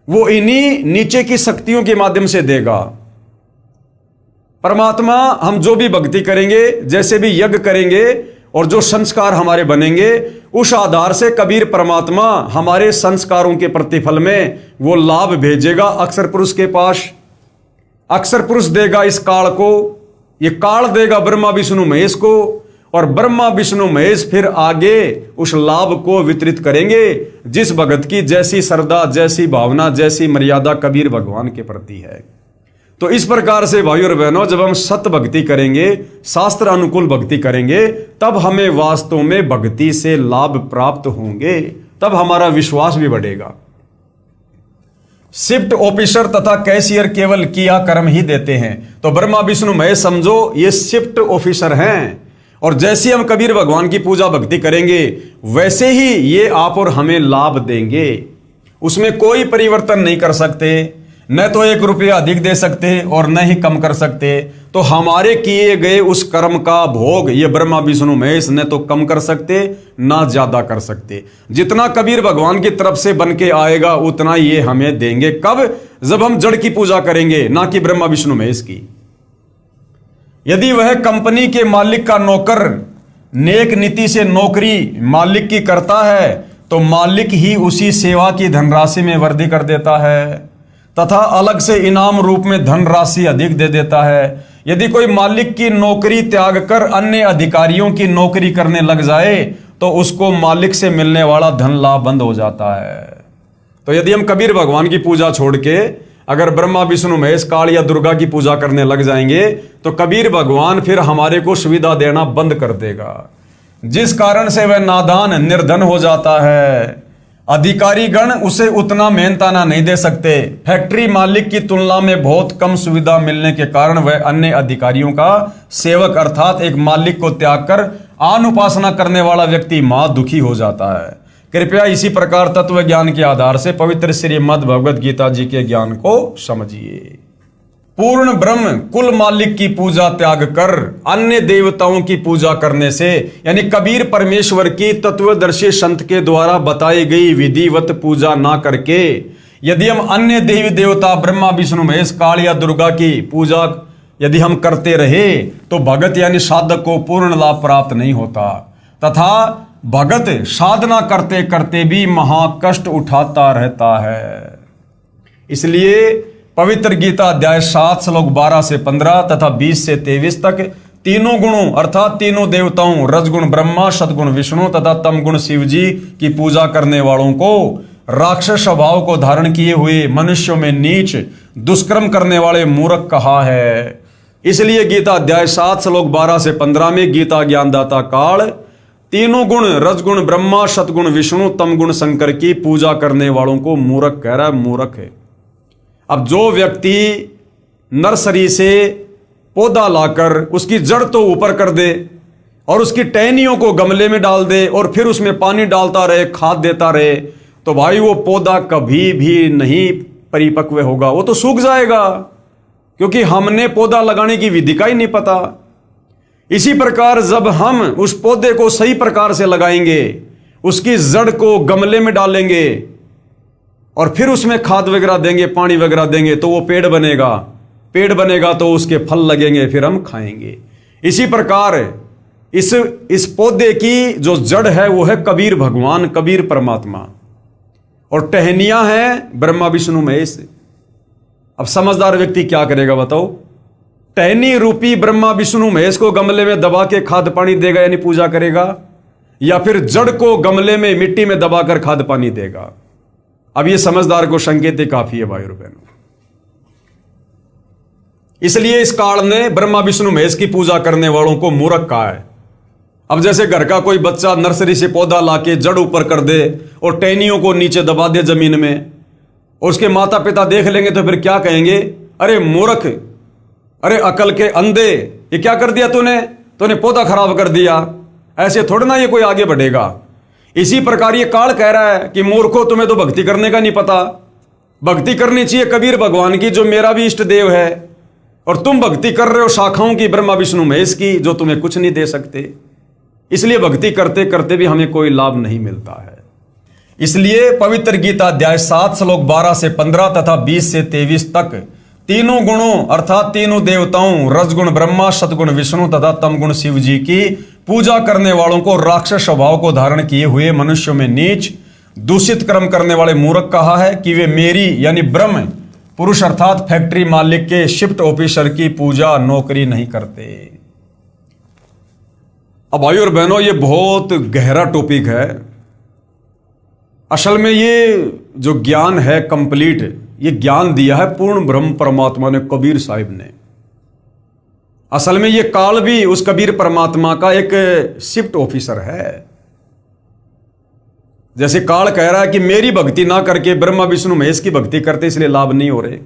वो इन्हीं नीचे की शक्तियों के माध्यम से देगा। परमात्मा हम जो भी भक्ति करेंगे, जैसे भी यज्ञ करेंगे और जो संस्कार हमारे बनेंगे, उस आधार से कबीर परमात्मा हमारे संस्कारों के प्रतिफल में वो लाभ भेजेगा अक्षर पुरुष के पास। अक्षर पुरुष देगा इस काल को, ये काल देगा ब्रह्मा विष्णु महेश को, और ब्रह्मा विष्णु महेश फिर आगे उस लाभ को वितरित करेंगे जिस भगत की जैसी श्रद्धा, जैसी भावना, जैसी मर्यादा कबीर भगवान के प्रति है। तो इस प्रकार से भाई और बहनों, जब हम सत्य भक्ति करेंगे, शास्त्र अनुकूल भक्ति करेंगे, तब हमें वास्तव में भक्ति से लाभ प्राप्त होंगे, तब हमारा विश्वास भी बढ़ेगा। शिफ्ट ऑफिसर तथा कैशियर केवल किया कर्म ही देते हैं। तो ब्रह्मा विष्णु महेश समझो ये शिफ्ट ऑफिसर हैं, और जैसे हम कबीर भगवान की पूजा भक्ति करेंगे वैसे ही ये आप और हमें लाभ देंगे। उसमें कोई परिवर्तन नहीं कर सकते, न तो 1 रुपया अधिक दे सकते और न ही कम कर सकते। तो हमारे किए गए उस कर्म का भोग ये ब्रह्मा विष्णु महेश न तो कम कर सकते ना ज्यादा कर सकते। जितना कबीर भगवान की तरफ से बन के आएगा उतना ये हमें देंगे। कब? जब हम जड़ की पूजा करेंगे, ना कि ब्रह्मा विष्णु महेश की। यदि वह कंपनी के मालिक का नौकर नेक नीति से नौकरी मालिक की करता है तो मालिक ही उसी सेवा की धनराशि में वृद्धि कर देता है तथा अलग से इनाम रूप में धनराशि अधिक दे देता है। यदि कोई मालिक की नौकरी त्याग कर अन्य अधिकारियों की नौकरी करने लग जाए तो उसको मालिक से मिलने वाला धन लाभ बंद हो जाता है। तो यदि हम कबीर भगवान की पूजा छोड़ के अगर ब्रह्मा विष्णु महेश काल या दुर्गा की पूजा करने लग जाएंगे तो कबीर भगवान फिर हमारे को सुविधा देना बंद कर देगा, जिस कारण से वह नादान निर्धन हो जाता है। अधिकारी गण उसे उतना मेहनताना नहीं दे सकते। फैक्ट्री मालिक की तुलना में बहुत कम सुविधा मिलने के कारण वह अन्य अधिकारियों का सेवक अर्थात एक मालिक को त्याग कर आन उपासना करने वाला व्यक्ति महा दुखी हो जाता है। कृपया इसी प्रकार तत्व ज्ञान के आधार से पवित्र श्रीमद् भगवद गीता जी के ज्ञान को समझिए। पूर्ण ब्रह्म कुल मालिक की पूजा त्याग कर अन्य देवताओं की पूजा करने से, यानी कबीर परमेश्वर की तत्वदर्शी संत के द्वारा बताई गई विधिवत पूजा ना करके यदि हम अन्य देवी देवता ब्रह्मा विष्णु महेश काल या दुर्गा की पूजा यदि हम करते रहे तो भगत यानी साधक को पूर्ण लाभ प्राप्त नहीं होता, तथा भगत साधना करते करते भी महाकष्ट उठाता रहता है। इसलिए पवित्र गीता अध्याय 7 श्लोक 12 से 15 तथा 20 से 23 तक तीनों गुणों अर्थात तीनों देवताओं रजगुण ब्रह्मा, सदगुण विष्णु तथा तमगुण शिव जी की पूजा करने वालों को राक्षस स्वभाव को धारण किए हुए मनुष्यों में नीच दुष्कर्म करने वाले मूर्ख कहा है। इसलिए गीता अध्याय 7 श्लोक 12 से 15 में गीता ज्ञानदाता काल तीनों गुण रजगुण ब्रह्मा, सदगुण विष्णु, तमगुण शंकर की पूजा करने वालों को मूर्ख कह रहा है, मूर्ख है। अब जो व्यक्ति नर्सरी से पौधा लाकर उसकी जड़ तो ऊपर कर दे और उसकी टहनियों को गमले में डाल दे और फिर उसमें पानी डालता रहे, खाद देता रहे, तो भाई वो पौधा कभी भी नहीं परिपक्व होगा, वो तो सूख जाएगा, क्योंकि हमने पौधा लगाने की विधि का ही नहीं पता। इसी प्रकार जब हम उस पौधे को सही प्रकार से लगाएंगे, उसकी जड़ को गमले में डालेंगे और फिर उसमें खाद वगैरह देंगे, पानी वगैरह देंगे, तो वो पेड़ बनेगा। पेड़ बनेगा तो उसके फल लगेंगे, फिर हम खाएंगे। इसी प्रकार इस पौधे की जो जड़ है वो है कबीर भगवान, कबीर परमात्मा, और टहनियां हैं ब्रह्मा विष्णु महेश। अब समझदार व्यक्ति क्या करेगा बताओ? टहनी रूपी ब्रह्मा विष्णु महेश को गमले में दबा के खाद पानी देगा यानी पूजा करेगा, या फिर जड़ को गमले में मिट्टी में दबाकर खाद पानी देगा? अब ये समझदार को संकेत काफी है भाई और बहनों। इसलिए इस काल ने ब्रह्मा विष्णु महेश की पूजा करने वालों को मूर्ख कहा है। अब जैसे घर का कोई बच्चा नर्सरी से पौधा लाके जड़ ऊपर कर दे और टहनियों को नीचे दबा दे जमीन में, और उसके माता पिता देख लेंगे तो फिर क्या कहेंगे? अरे मूर्ख, अरे अकल के अंधे, ये क्या कर दिया तूने पौधा खराब कर दिया। ऐसे थोड़ा ना ये कोई आगे बढ़ेगा। इसी प्रकार ये काल कह रहा है कि मूर्खों, तुम्हें तो भक्ति करने का नहीं पता। भक्ति करनी चाहिए कबीर भगवान की, जो मेरा भी इष्ट देव है, और तुम भक्ति कर रहे हो शाखाओं की ब्रह्मा विष्णु महेश की, जो तुम्हें कुछ नहीं दे सकते। इसलिए भक्ति करते करते भी हमें कोई लाभ नहीं मिलता है। इसलिए पवित्र गीता अध्याय 7 श्लोक 12 से 15 तथा 20 से 23 तक तीनों गुणों अर्थात तीनों देवताओं रजगुण ब्रह्मा, सदगुण विष्णु तथा तमगुण शिव जी की पूजा करने वालों को राक्षस स्वभाव को धारण किए हुए मनुष्यों में नीच दूषित कर्म करने वाले मूर्ख कहा है कि वे मेरी यानी ब्रह्म पुरुष अर्थात फैक्ट्री मालिक के शिफ्ट ऑफिसर की पूजा नौकरी नहीं करते। अब भाई और बहनों, ये बहुत गहरा टॉपिक है। असल में ये जो ज्ञान है कंप्लीट, ये ज्ञान दिया है पूर्ण ब्रह्म परमात्मा ने, कबीर साहिब ने। असल में ये काल भी उस कबीर परमात्मा का एक शिफ्ट ऑफिसर है। जैसे काल कह रहा है कि मेरी भक्ति ना करके ब्रह्मा विष्णु महेश की भक्ति करते इसलिए लाभ नहीं हो रहे,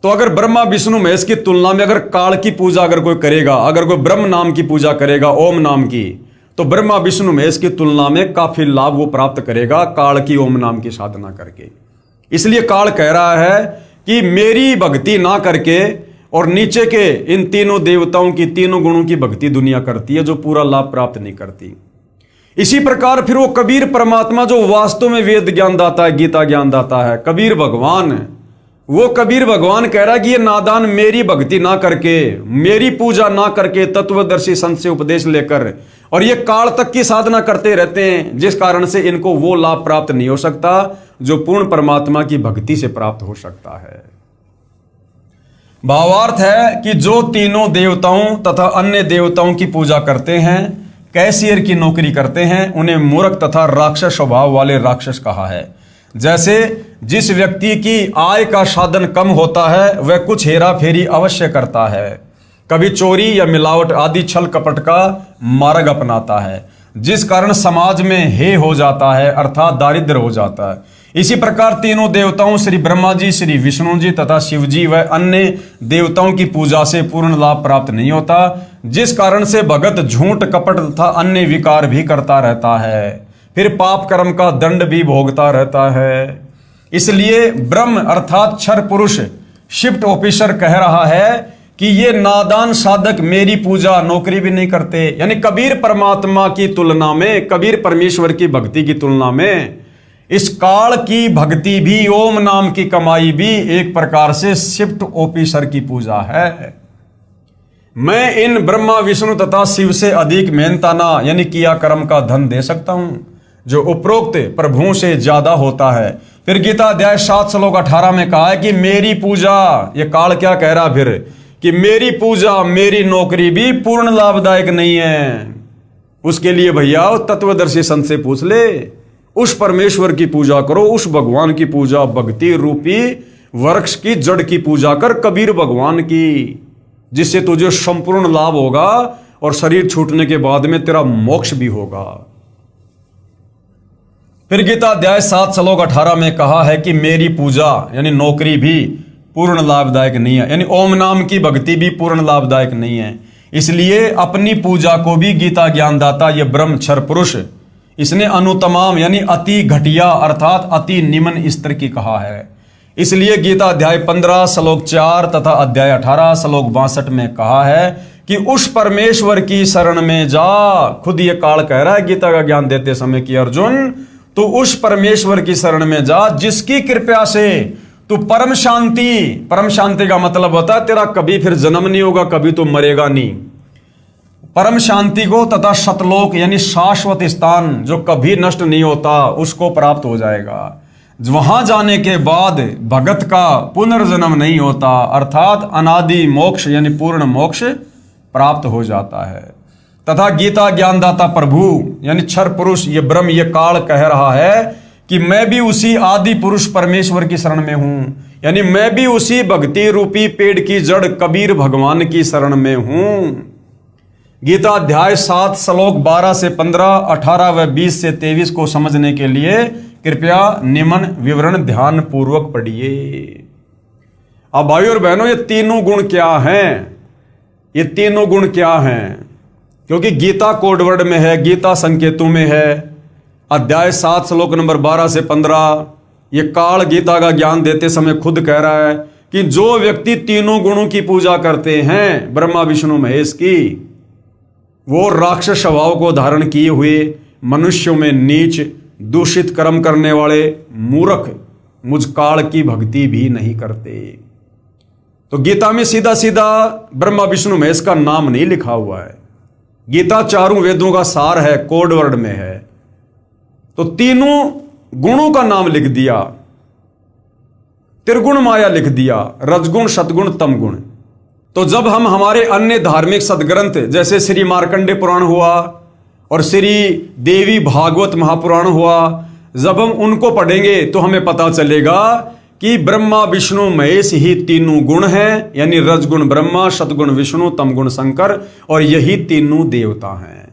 तो अगर ब्रह्मा विष्णु महेश की तुलना में अगर काल की पूजा अगर कोई करेगा, अगर कोई ब्रह्म नाम की पूजा करेगा, ओम नाम की, तो ब्रह्मा विष्णु महेश की तुलना में काफी लाभ वो प्राप्त करेगा काल की ओम नाम की साधना करके। इसलिए काल कह रहा है कि मेरी भक्ति ना करके और नीचे के इन तीनों देवताओं की तीनों गुणों की भक्ति दुनिया करती है, जो पूरा लाभ प्राप्त नहीं करती। इसी प्रकार फिर वो कबीर परमात्मा जो वास्तव में वेद ज्ञान दाता है, गीता ज्ञान दाता है, कबीर भगवान, वो कबीर भगवान कह रहा है कि ये नादान मेरी भक्ति ना करके, मेरी पूजा ना करके तत्वदर्शी संत से उपदेश लेकर और ये काल तक की साधना करते रहते हैं, जिस कारण से इनको वो लाभ प्राप्त नहीं हो सकता जो पूर्ण परमात्मा की भक्ति से प्राप्त हो सकता है। भावार्थ है कि जो तीनों देवताओं तथा अन्य देवताओं की पूजा करते हैं, कैशियर की नौकरी करते हैं, उन्हें मूर्ख तथा राक्षस स्वभाव वाले राक्षस कहा है। जैसे जिस व्यक्ति की आय का साधन कम होता है वह कुछ हेरा फेरी अवश्य करता है, कभी चोरी या मिलावट आदि छल कपट का मार्ग अपनाता है। जिस कारण समाज में हे हो जाता है, अर्थात दारिद्र हो जाता है। इसी प्रकार तीनों देवताओं श्री ब्रह्मा जी, श्री विष्णु जी तथा शिव जी व अन्य देवताओं की पूजा से पूर्ण लाभ प्राप्त नहीं होता, जिस कारण से भगत झूठ, कपट तथा अन्य विकार भी करता रहता है, फिर पाप कर्म का दंड भी भोगता रहता है। इसलिए ब्रह्म अर्थात क्षर पुरुष शिफ्ट ऑफिसर कह रहा है कि ये नादान साधक मेरी पूजा नौकरी भी नहीं करते। यानी कबीर परमात्मा की तुलना में, कबीर परमेश्वर की भक्ति की तुलना में इस काल की भक्ति भी, ओम नाम की कमाई भी एक प्रकार से शिफ्ट ऑफिसर की पूजा है। मैं इन ब्रह्मा विष्णु तथा शिव से अधिक मेहनताना यानी किया कर्म का धन दे सकता हूं, जो उपरोक्त प्रभुओं से ज्यादा होता है। फिर गीता अध्याय 7 श्लोक 18 में कहा है कि मेरी पूजा, ये काल क्या कह रहा फिर, कि मेरी पूजा, मेरी नौकरी भी पूर्ण लाभदायक नहीं है। उसके लिए भैया तत्वदर्शी संत से पूछ ले, उस परमेश्वर की पूजा करो, उस भगवान की पूजा, भक्ति रूपी वृक्ष की जड़ की पूजा कर, कबीर भगवान की, जिससे तुझे संपूर्ण लाभ होगा और शरीर छूटने के बाद में तेरा मोक्ष भी होगा। फिर गीता अध्याय 7 श्लोक 18 में कहा है कि मेरी पूजा यानी नौकरी भी पूर्ण लाभदायक नहीं है, यानी ओम नाम की भक्ति भी पूर्ण लाभदायक नहीं है। इसलिए अपनी पूजा को भी गीता ज्ञानदाता ये ब्रह्म क्षर पुरुष, इसने अनुतमाम यानी अति घटिया अर्थात अति निम्न स्तर की कहा है। इसलिए गीता अध्याय 15 श्लोक 4 तथा अध्याय 18 श्लोक 62 में कहा है कि उस परमेश्वर की शरण में जा। खुद ये काल कह रहा है गीता का ज्ञान देते समय कि अर्जुन, तो उस परमेश्वर की शरण में जा जिसकी कृपा से तू परम शांति, परम शांति का मतलब होता है तेरा कभी फिर जन्म नहीं होगा, कभी तो मरेगा नहीं, परम शांति को तथा सतलोक यानी शाश्वत स्थान जो कभी नष्ट नहीं होता उसको प्राप्त हो जाएगा। वहां जाने के बाद भगत का पुनर्जन्म नहीं होता, अर्थात अनादि मोक्ष यानी पूर्ण मोक्ष प्राप्त हो जाता है। तथा गीता ज्ञानदाता प्रभु यानी क्षर पुरुष ये ब्रह्म ये काल कह रहा है कि मैं भी उसी आदि पुरुष परमेश्वर की शरण में हूं, यानी मैं भी उसी भक्ति रूपी पेड़ की जड़ कबीर भगवान की शरण में हूं। गीता अध्याय 7 श्लोक 12 से 15, 18 व 20 से 23 को समझने के लिए कृपया निम्न विवरण ध्यान पूर्वक पढ़िए। अब भाइयों और बहनों, ये तीनों गुण क्या हैं? ये तीनों गुण क्या हैं? क्योंकि गीता कोडवर्ड में है, गीता संकेतों में है। अध्याय 7 श्लोक नंबर 12 से 15 ये काल गीता का ज्ञान देते समय खुद कह रहा है कि जो व्यक्ति तीनों गुणों की पूजा करते हैं ब्रह्मा विष्णु महेश की, वो राक्षस स्वभाव को धारण किए हुए मनुष्यों में नीच दूषित कर्म करने वाले मूर्ख मुझ काल की भक्ति भी नहीं करते। तो गीता में सीधा सीधा ब्रह्मा विष्णु महेश का नाम नहीं लिखा हुआ है। गीता चारों वेदों का सार है, कोड वर्ड में है। तो तीनों गुणों का नाम लिख दिया, त्रिगुण माया लिख दिया, रजगुण सतगुण तम गुण। तो जब हम हमारे अन्य धार्मिक सदग्रंथ जैसे श्री मार्कंडे पुराण हुआ और श्री देवी भागवत महापुराण हुआ, जब हम उनको पढ़ेंगे तो हमें पता चलेगा कि ब्रह्मा विष्णु महेश ही तीनों गुण हैं, यानी रजगुण ब्रह्मा, सतगुण विष्णु, तमगुण शंकर, और यही तीनों देवता हैं।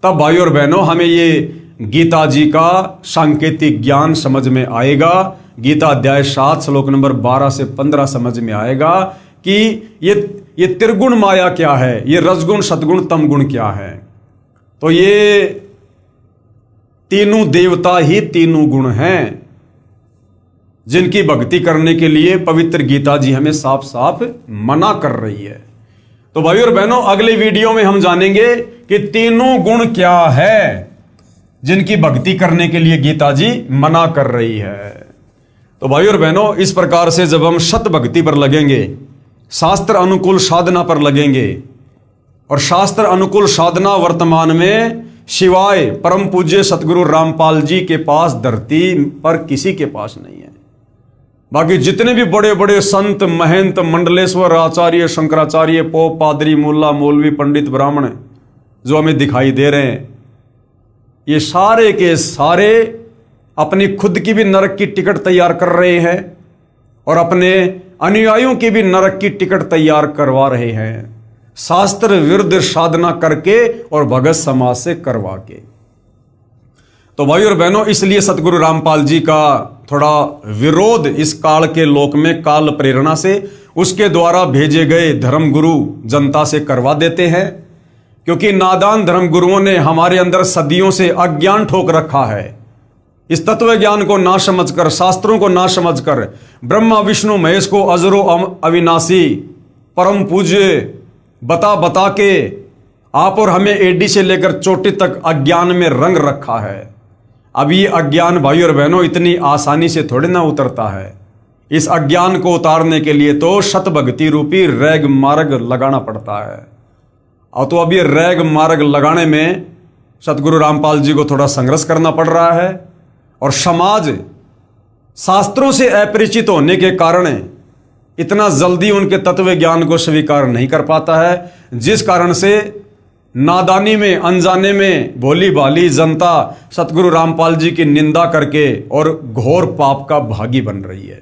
तब भाइयों और बहनों हमें ये गीता जी का सांकेतिक ज्ञान समझ में आएगा। गीता अध्याय 7 श्लोक नंबर 12 से 15 समझ में आएगा कि ये त्रिगुण माया क्या है, ये रजगुण सतगुण तमगुण क्या है। तो ये तीनों देवता ही तीनों गुण हैं जिनकी भक्ति करने के लिए पवित्र गीता जी हमें साफ साफ मना कर रही है। तो भाइयों और बहनों, अगले वीडियो में हम जानेंगे कि तीनों गुण क्या है जिनकी भक्ति करने के लिए गीता जी मना कर रही है। तो भाइयों और बहनों, इस प्रकार से जब हम सत भक्ति पर लगेंगे, शास्त्र अनुकूल साधना पर लगेंगे, और शास्त्र अनुकूल साधना वर्तमान में शिवाय परम पूज्य सतगुरु रामपाल जी के पास धरती पर किसी के पास नहीं है। बाकी जितने भी बड़े बड़े संत महंत मंडलेश्वर आचार्य शंकराचार्य पोप पादरी मुल्ला मौलवी पंडित ब्राह्मण जो हमें दिखाई दे रहे हैं, ये सारे के सारे अपनी खुद की भी नरक की टिकट तैयार कर रहे हैं और अपने अनुयायियों की भी नरक की टिकट तैयार करवा रहे हैं, शास्त्र विरुद्ध साधना करके और भगत समाज से करवा के। तो भाई और बहनों, इसलिए सतगुरु रामपाल जी का थोड़ा विरोध इस काल के लोक में काल प्रेरणा से उसके द्वारा भेजे गए धर्मगुरु जनता से करवा देते हैं, क्योंकि नादान धर्मगुरुओं ने हमारे अंदर सदियों से अज्ञान ठोक रखा है। इस तत्व ज्ञान को ना समझकर, शास्त्रों को ना समझकर, ब्रह्मा विष्णु महेश को अजरो अविनाशी परम पूज्य बता बता के आप और हमें एडी से लेकर चोटी तक अज्ञान में रंग रखा है। अब ये अज्ञान भाई और बहनों इतनी आसानी से थोड़े ना उतरता है। इस अज्ञान को उतारने के लिए तो शत भक्ति रूपी रैग मार्ग लगाना पड़ता है। और तो अब ये रैग मार्ग लगाने में सतगुरु रामपाल जी को थोड़ा संघर्ष करना पड़ रहा है, और समाज शास्त्रों से अपरिचित होने के कारण इतना जल्दी उनके तत्व ज्ञान को स्वीकार नहीं कर पाता है, जिस कारण से नादानी में, अनजाने में भोली भाली जनता सतगुरु रामपाल जी की निंदा करके और घोर पाप का भागी बन रही है।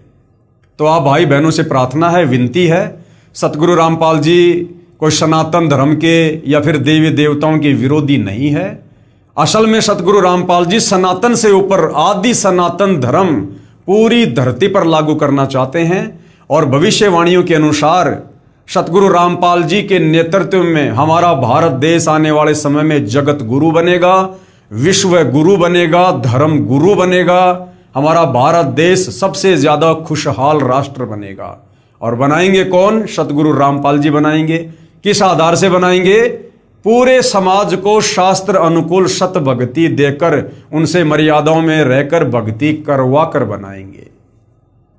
तो आप भाई बहनों से प्रार्थना है, विनती है, सतगुरु रामपाल जी कोई सनातन धर्म के या फिर देवी देवताओं के विरोधी नहीं है। असल में सतगुरु रामपाल जी सनातन से ऊपर आदि सनातन धर्म पूरी धरती पर लागू करना चाहते हैं, और भविष्यवाणियों के अनुसार सतगुरु रामपाल जी के नेतृत्व में हमारा भारत देश आने वाले समय में जगत गुरु बनेगा, विश्व गुरु बनेगा, धर्म गुरु बनेगा। हमारा भारत देश सबसे ज्यादा खुशहाल राष्ट्र बनेगा। और बनाएंगे कौन? सतगुरु रामपाल जी बनाएंगे। किस आधार से बनाएंगे? पूरे समाज को शास्त्र अनुकूल सत भक्ति देकर, उनसे मर्यादाओं में रहकर भक्ति करवा कर बनाएंगे।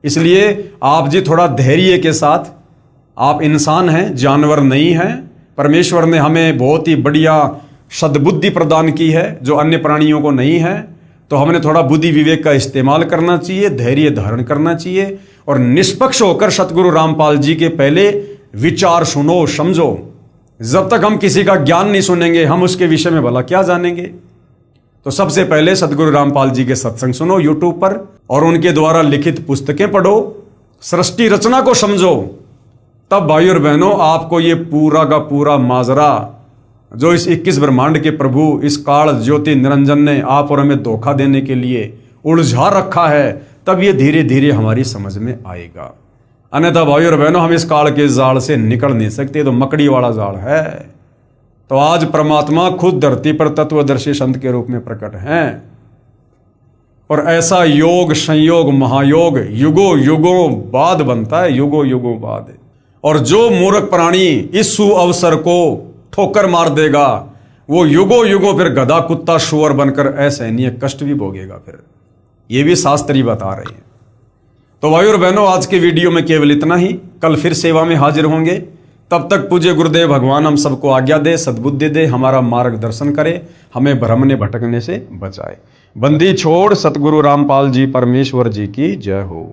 इसलिए आप जी थोड़ा धैर्य के साथ, आप इंसान हैं, जानवर नहीं हैं। परमेश्वर ने हमें बहुत ही बढ़िया सद्बुद्धि प्रदान की है जो अन्य प्राणियों को नहीं है। तो हमने थोड़ा बुद्धि विवेक का इस्तेमाल करना चाहिए, धैर्य धारण करना चाहिए, और निष्पक्ष होकर सतगुरु रामपाल जी के पहले विचार सुनो, समझो। जब तक हम किसी का ज्ञान नहीं सुनेंगे, हम उसके विषय में भला क्या जानेंगे। तो सबसे पहले सतगुरु रामपाल जी के सत्संग सुनो यूट्यूब पर, और उनके द्वारा लिखित पुस्तकें पढ़ो, सृष्टि रचना को समझो। तब भाई और बहनों, आपको ये पूरा का पूरा माजरा जो इस 21 ब्रह्मांड के प्रभु, इस काल ज्योति निरंजन ने आप और हमें धोखा देने के लिए उलझा रखा है, तब ये धीरे धीरे हमारी समझ में आएगा। अन्यथा भाई और बहनों, हम इस काल के जाल से निकल नहीं सकते, तो मकड़ी वाला जाल है। तो आज परमात्मा खुद धरती पर तत्वदर्शी संत के रूप में प्रकट हैं, और ऐसा योग, संयोग, महायोग युगों युगों बाद बनता है, युगों युगों बाद। और जो मूर्ख प्राणी इस सुअवसर को ठोकर मार देगा, वो युगों युगों फिर गधा, कुत्ता, शुअर बनकर असहनीय कष्ट भी भोगेगा। फिर ये भी शास्त्री बता रहे हैं। तो भाई और बहनों, आज के वीडियो में केवल इतना ही। कल फिर सेवा में हाजिर होंगे। तब तक पूज्य गुरुदेव भगवान हम सबको आज्ञा दे, सद्बुद्धि दे, हमारा मार्गदर्शन करे, हमें भ्रमने भटकने से बचाए। बंदी छोड़ सतगुरु रामपाल जी परमेश्वर जी की जय हो।